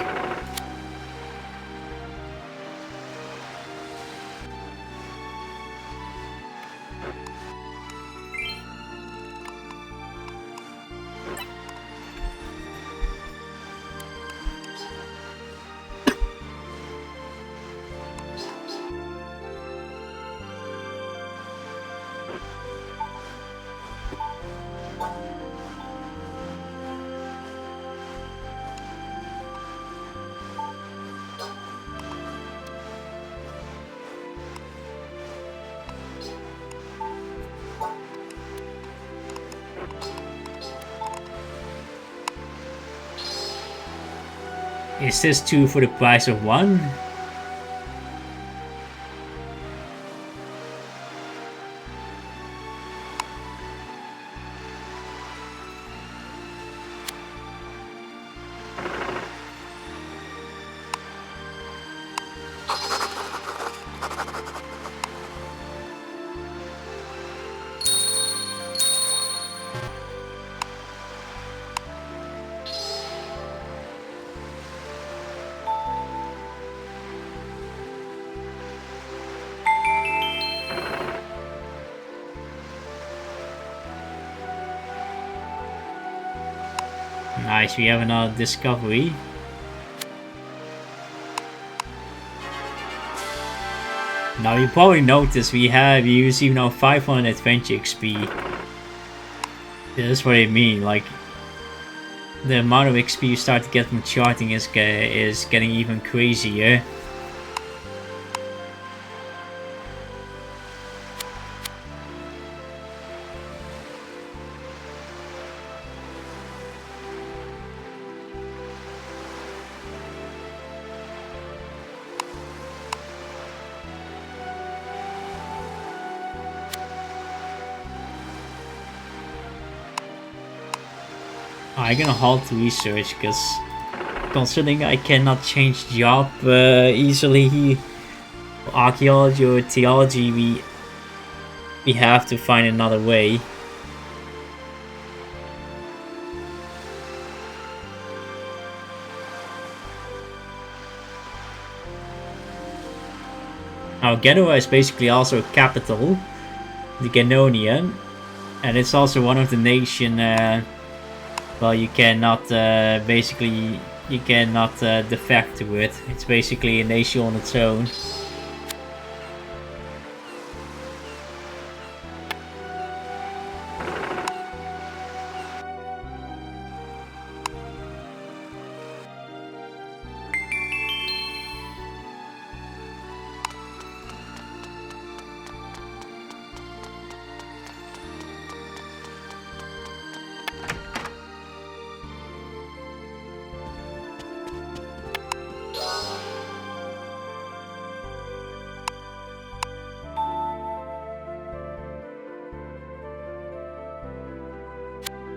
Is this 2 for the price of 1? Nice, we have another discovery. Now you probably noticed we receive now 500 adventure XP. That's what I mean, like the amount of XP you start to get from charting is getting even crazier. I'm gonna halt research because considering I cannot change job easily, archaeology or theology, we have to find another way. Now Genoa is basically also a capital, the Genonian, and it's also one of the nation. Well, you cannot you cannot defect to it. It's basically a nation on its own.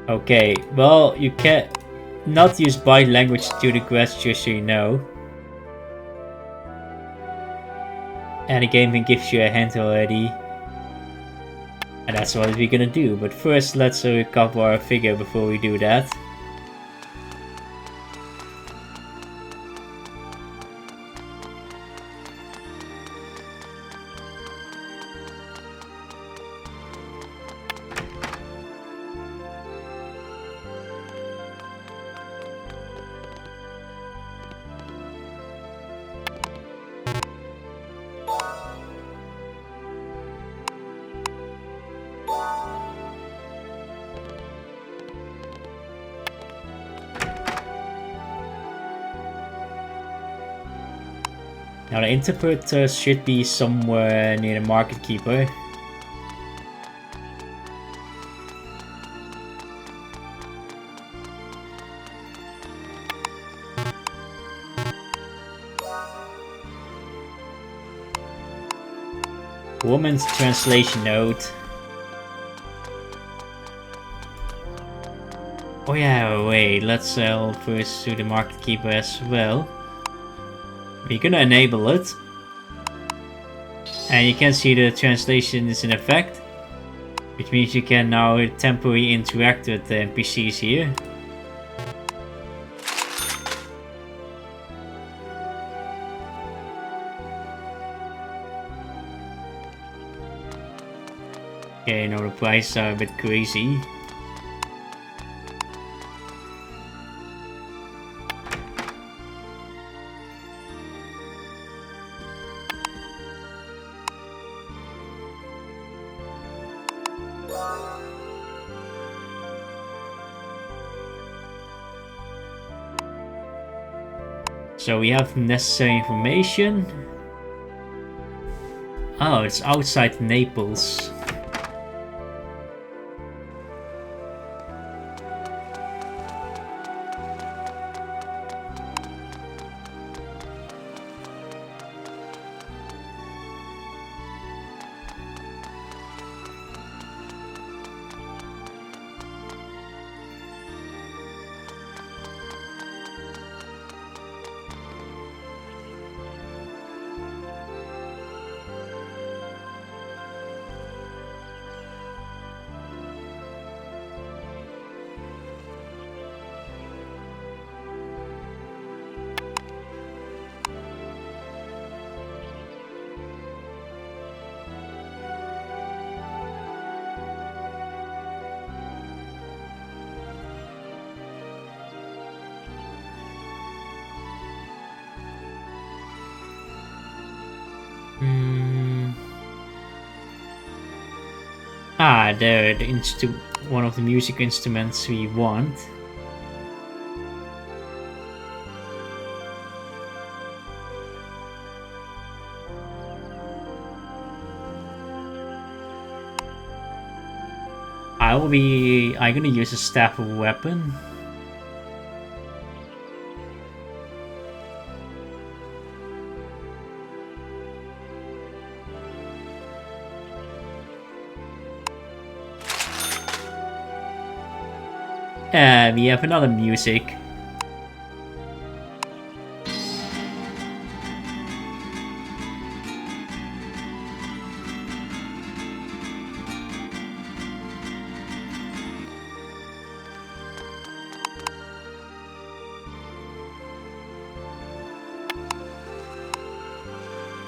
Okay, well, you can not use body language to the quest, just so you know. And the game gives you a hint already. And that's what we're gonna do. But first, let's recover our figure before we do that. Now the interpreter should be somewhere near the market keeper. Woman's translation note. Oh yeah, wait, let's first do the market keeper as well. We're gonna enable it. And you can see the translation is in effect. Which means you can now temporarily interact with the NPCs here. Okay, now the prices are a bit crazy. So we have necessary information. Oh, it's outside Naples. Ah, there, one of the music instruments we want. I'm gonna use a staff of weapon. We have another music.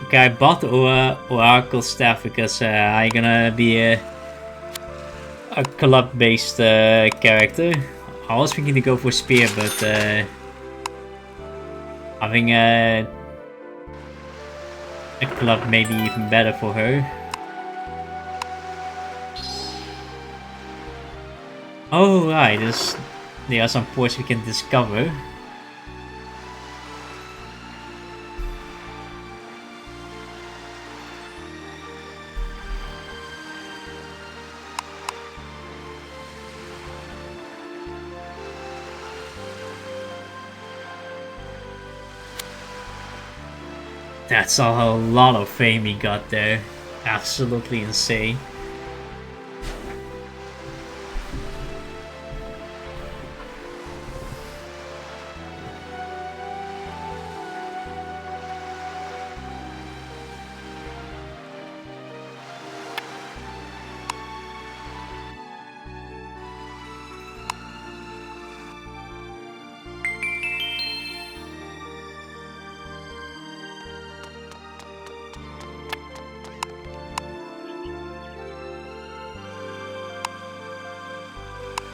Okay, I bought the Oracle staff because I'm gonna be a club-based character. I was thinking to go for spear, but having a club may be even better for her. Oh right, there are some ports we can discover. That's a lot of fame he got there. Absolutely insane.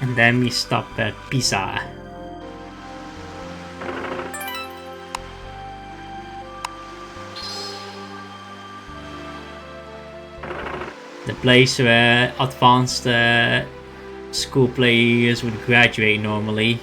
And then we stop at Pisa. The place where advanced school players would graduate normally.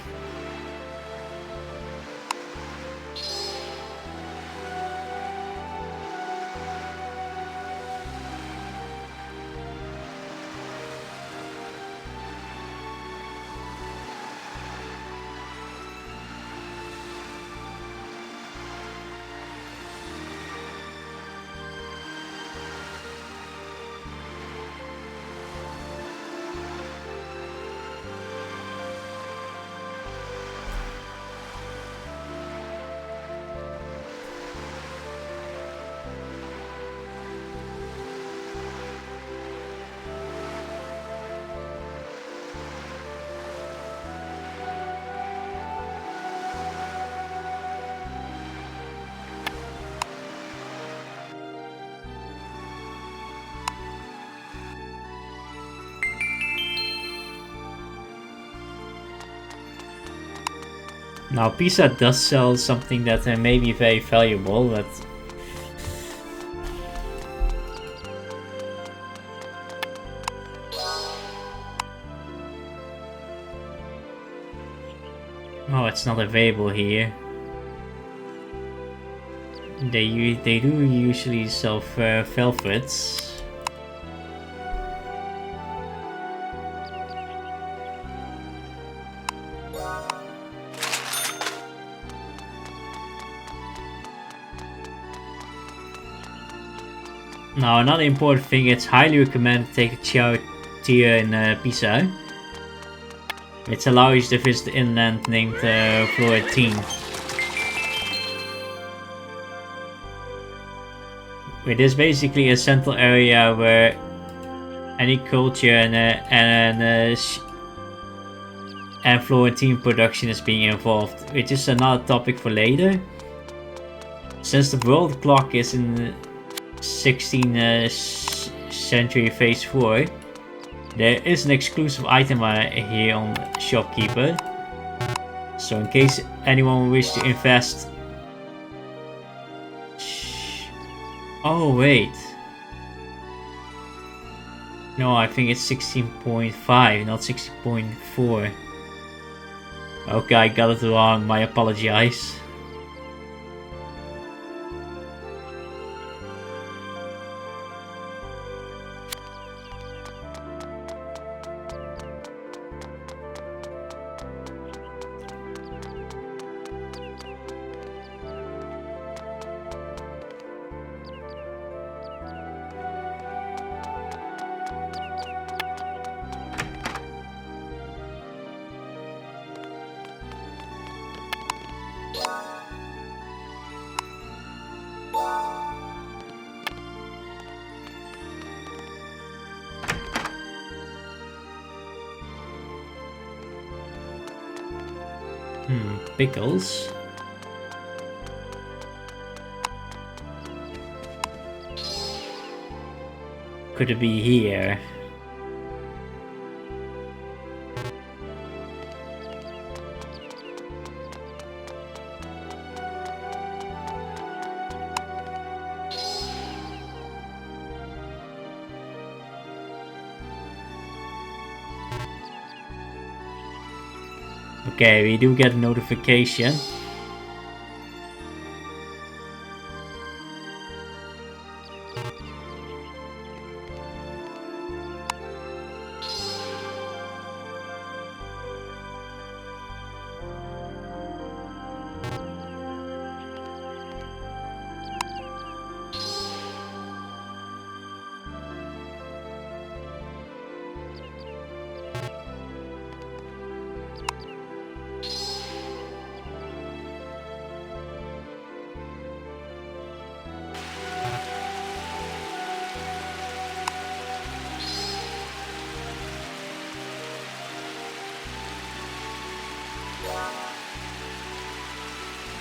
Now Pisa does sell something that may be very valuable, but oh, it's not available here. They do usually sell velvets. Now another important thing, it's highly recommended to take a chow tier in Pisa. It allows you to visit the inland named Florentine. It is basically a central area where any culture and Florentine production is being involved, which is another topic for later. Since the world clock is in 16th century phase 4, there is an exclusive item here on Shopkeeper. So in case anyone wishes to invest... Oh wait. No, I think it's 16.5, not 16.4. Okay, I got it wrong, I apologize. Pickles. Could it be here? Okay, we do get a notification.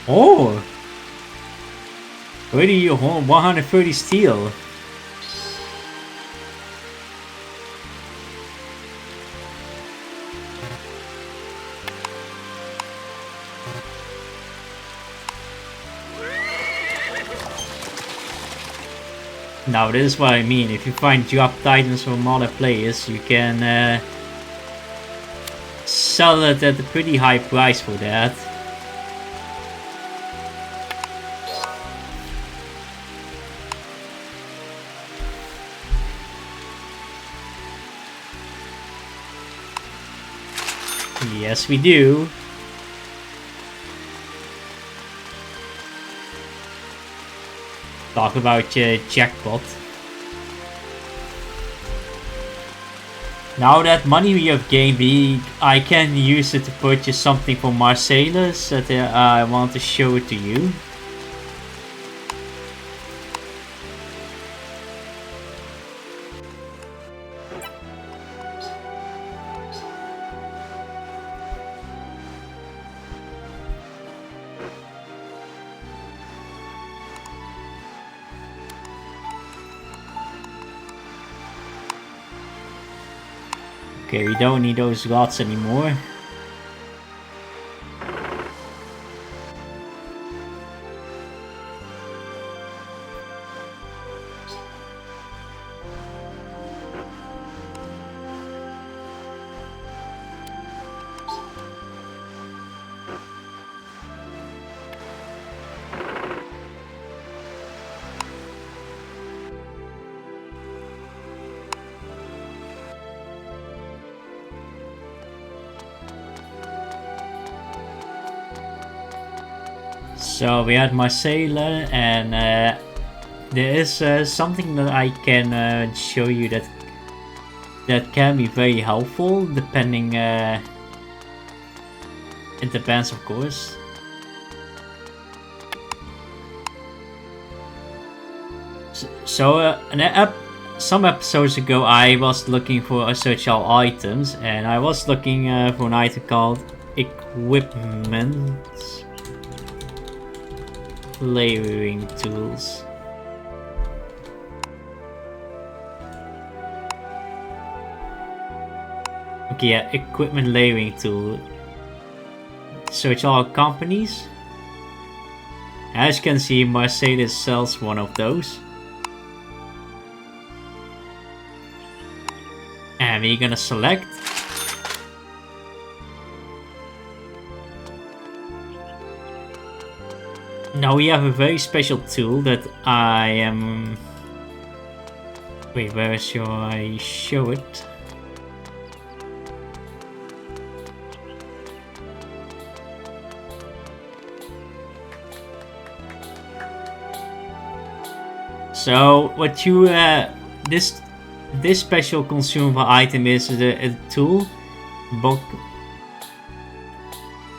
Oh! Already 130 steel. Now this is what I mean, if you find dropped items from other players, you can sell it at a pretty high price for that. Yes, we do. Talk about jackpot. Now that money we have gained, I can use it to purchase something for Marcellus that I want to show it to you. Okay, we don't need those rods anymore. So we had Marcella, and there is something that I can show you that can be very helpful, depending. It depends, of course. So some episodes ago, I was looking for essential items, and I was looking for an item called equipment. Layering tools. Okay, yeah, equipment layering tool. Search all companies. As you can see, Mercedes sells one of those. And we're gonna select. Now we have a very special tool that I am... Wait, where shall I show it? So what you this special consumable item is a tool book,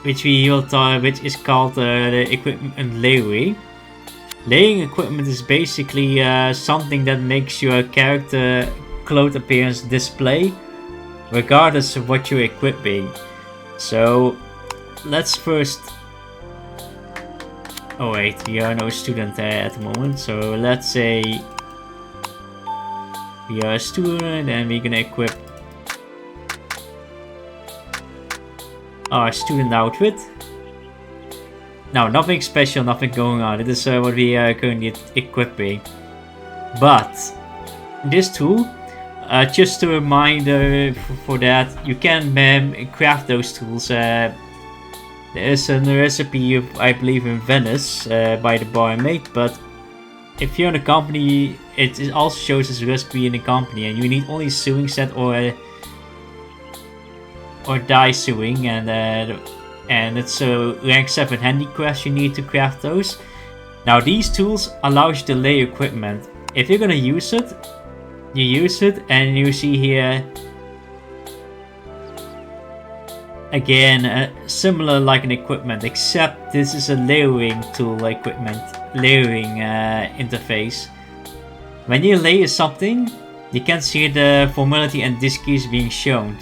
which is called the equipment layering. Layering equipment is basically something that makes your character clothes appearance display regardless of what you're equipping. So let's first... Oh wait, we are no student at the moment, so let's say we are a student and we're gonna equip our student outfit. Now, nothing special, nothing going on. It is what we are currently equipping. But this tool, just a reminder for that, you can craft those tools. There is a recipe, I believe, in Venice by the barmaid, but if you're in a company, it also shows this recipe in the company, and you need only sewing set or dye sewing, and it's a rank 7 handicraft you need to craft those. Now these tools allow you to lay equipment. If you're gonna use it, you use it, and you see here again similar like an equipment, except this is a layering tool, layering interface. When you layer something, you can see the formality and disk keys being shown.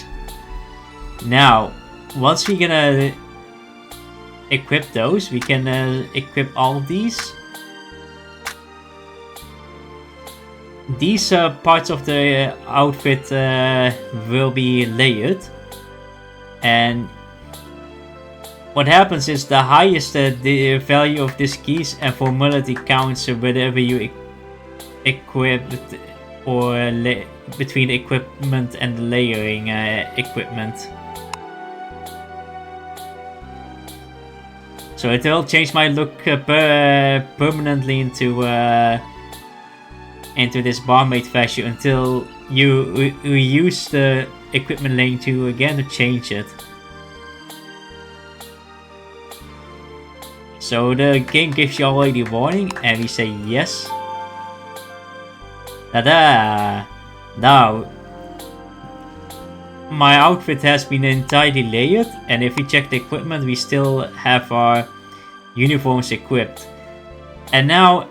Now, once we're gonna equip those, we can equip all of these. These parts of the outfit will be layered, and what happens is the highest the value of these keys and formality counts whenever you equip or between equipment and layering equipment. So it will change my look permanently into this barmaid fashion until you use the equipment layering tool again to change it. So the game gives you already a warning, and we say yes. Tada! Now my outfit has been entirely layered, and if we check the equipment, we still have our uniforms equipped. And now,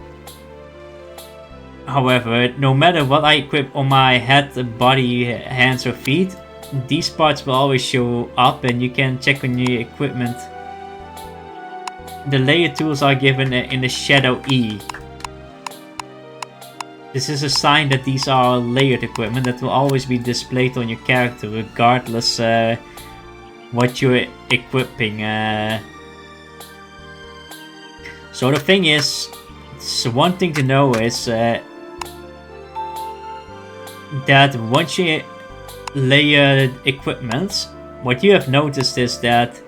however, no matter what I equip on my head, body, hands or feet, these parts will always show up, and you can check on your equipment. The layer tools are given in the shadow E. This is a sign that these are layered equipment that will always be displayed on your character regardless what you're equipping. So the thing is, one thing to know is that once you layer equipment, what you have noticed is that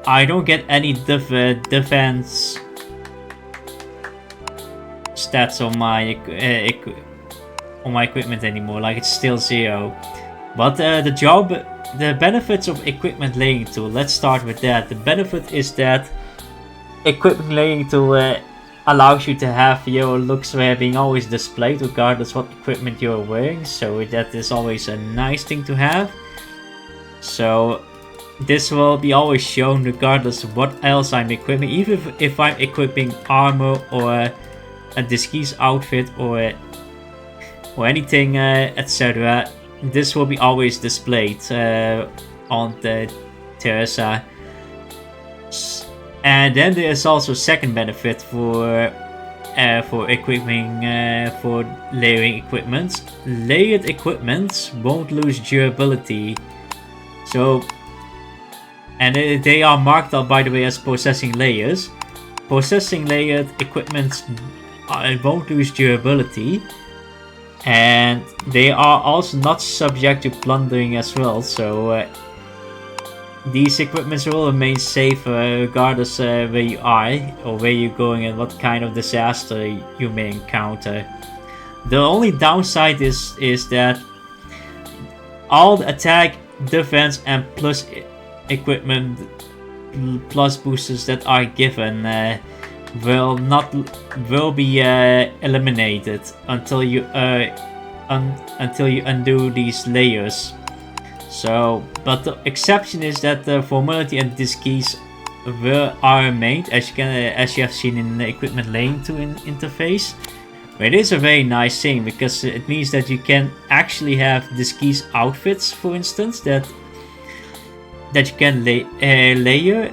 I don't get any defense stats on my equipment anymore. Like, it's still 0. But the benefits of equipment layering tool. Let's start with that. The benefit is that equipment layering tool allows you to have your looks being always displayed regardless what equipment you're wearing. So that is always a nice thing to have. So this will be always shown regardless of what else I'm equipping. Even if I'm equipping armor or a Disquise outfit or anything, etc. This will be always displayed on the Teresa. And then there is also a second benefit for equipping for layering equipment. Layered equipment won't lose durability. So, and they are marked up, by the way, as possessing layers. Possessing layered equipment won't lose durability. and they are also not subject to plundering as well, so these equipments will remain safe regardless where you are or where you're going and what kind of disaster you may encounter. The only downside is that all the attack, defense and plus equipment plus boosters that are given will be eliminated until you undo these layers. So, but the exception is that the formality and diskeys are made, as you have seen in the equipment laying to interface. But it is a very nice thing because it means that you can actually have diskeys outfits, for instance, that you can layer,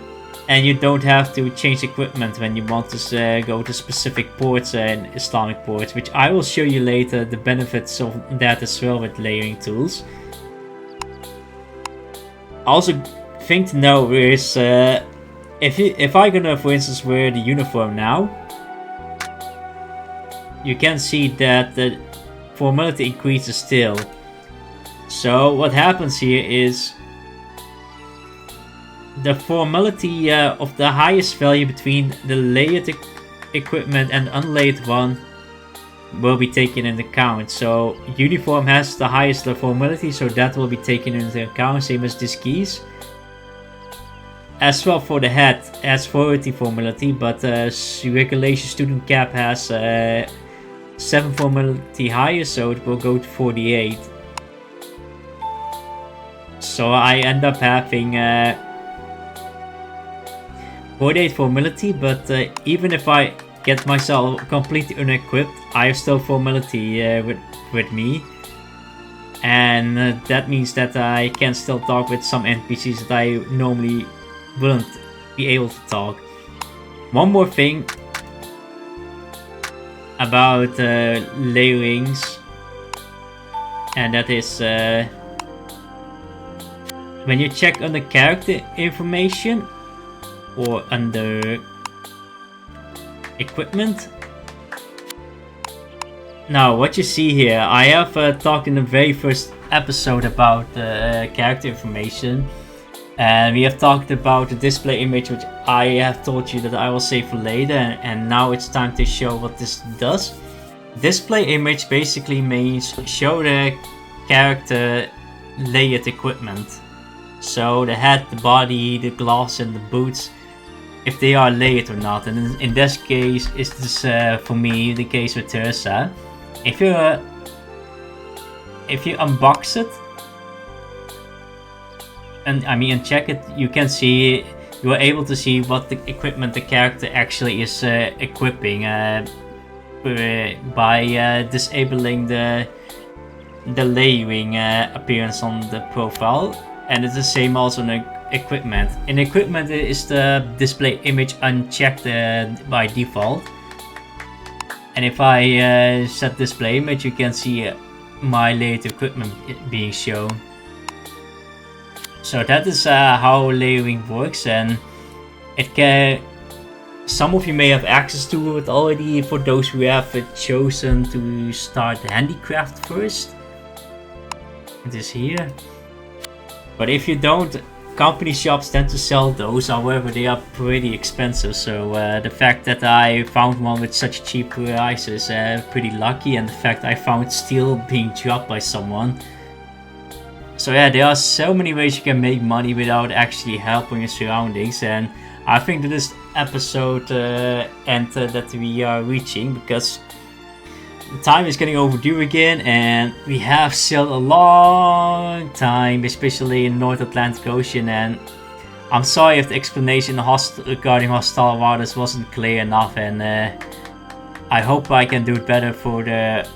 and you don't have to change equipment when you want to go to specific ports and Islamic ports, which I will show you later the benefits of that as well with layering tools. Also, thing to know is if I'm gonna, for instance, wear the uniform now, you can see that the formality increases still. So what happens here is the formality of the highest value between the layered equipment and unlayered one will be taken into account. So uniform has the highest formality, so that will be taken into account, same as this keys. As well for the head, has 40 formality, but regulation student cap has 7 formality higher, so it will go to 48. So I end up having 48 formality, but even if I get myself completely unequipped, I have still formality with me, and that means that I can still talk with some NPCs that I normally wouldn't be able to talk. One more thing about layerings, and that is when you check under character information or under equipment. Now what you see here, I have talked in the very first episode about character information, and we have talked about the display image, which I have told you that I will save for later, and now it's time to show what this does. Display image basically means show the character layered equipment, so the head, the body, the gloves and the boots, if they are layered or not. And in this case, is this for me the case with Teresa. If you unbox it and check it, you can see, you are able to see what the equipment the character actually is equipping by disabling the layering appearance on the profile. And it's the same also in equipment. In equipment is the display image unchecked by default, and if I set display image, you can see my layered equipment being shown. So that is how layering works, and it can. Some of you may have access to it already for those who have chosen to start handicraft first. It is here. But if you don't, company shops tend to sell those, however they are pretty expensive, so the fact that I found one with such cheap prices is pretty lucky, and the fact I found steel being dropped by someone. So yeah, there are so many ways you can make money without actually helping your surroundings, and I think that this episode end that we are reaching, because the time is getting overdue again, and we have sailed a long time, especially in North Atlantic Ocean, and I'm sorry if the explanation regarding hostile waters wasn't clear enough, and I hope I can do it better for the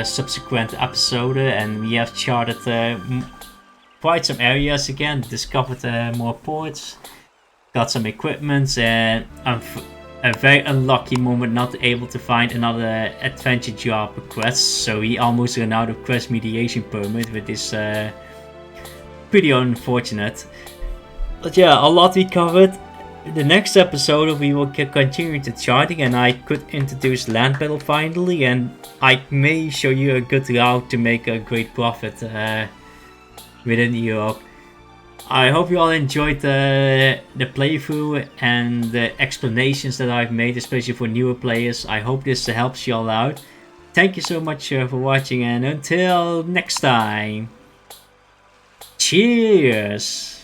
subsequent episode. And we have charted quite some areas again, discovered more ports, got some equipment, and I'm a very unlucky moment not able to find another adventure job request, so we almost ran out of quest mediation permit, which is pretty unfortunate. But yeah, a lot we covered. the next episode we will continue the charting, and I could introduce land battle finally, and I may show you a good route to make a great profit within Europe. I hope you all enjoyed the playthrough and the explanations that I've made, especially for newer players. I hope this helps you all out. Thank you so much for watching, and until next time, cheers!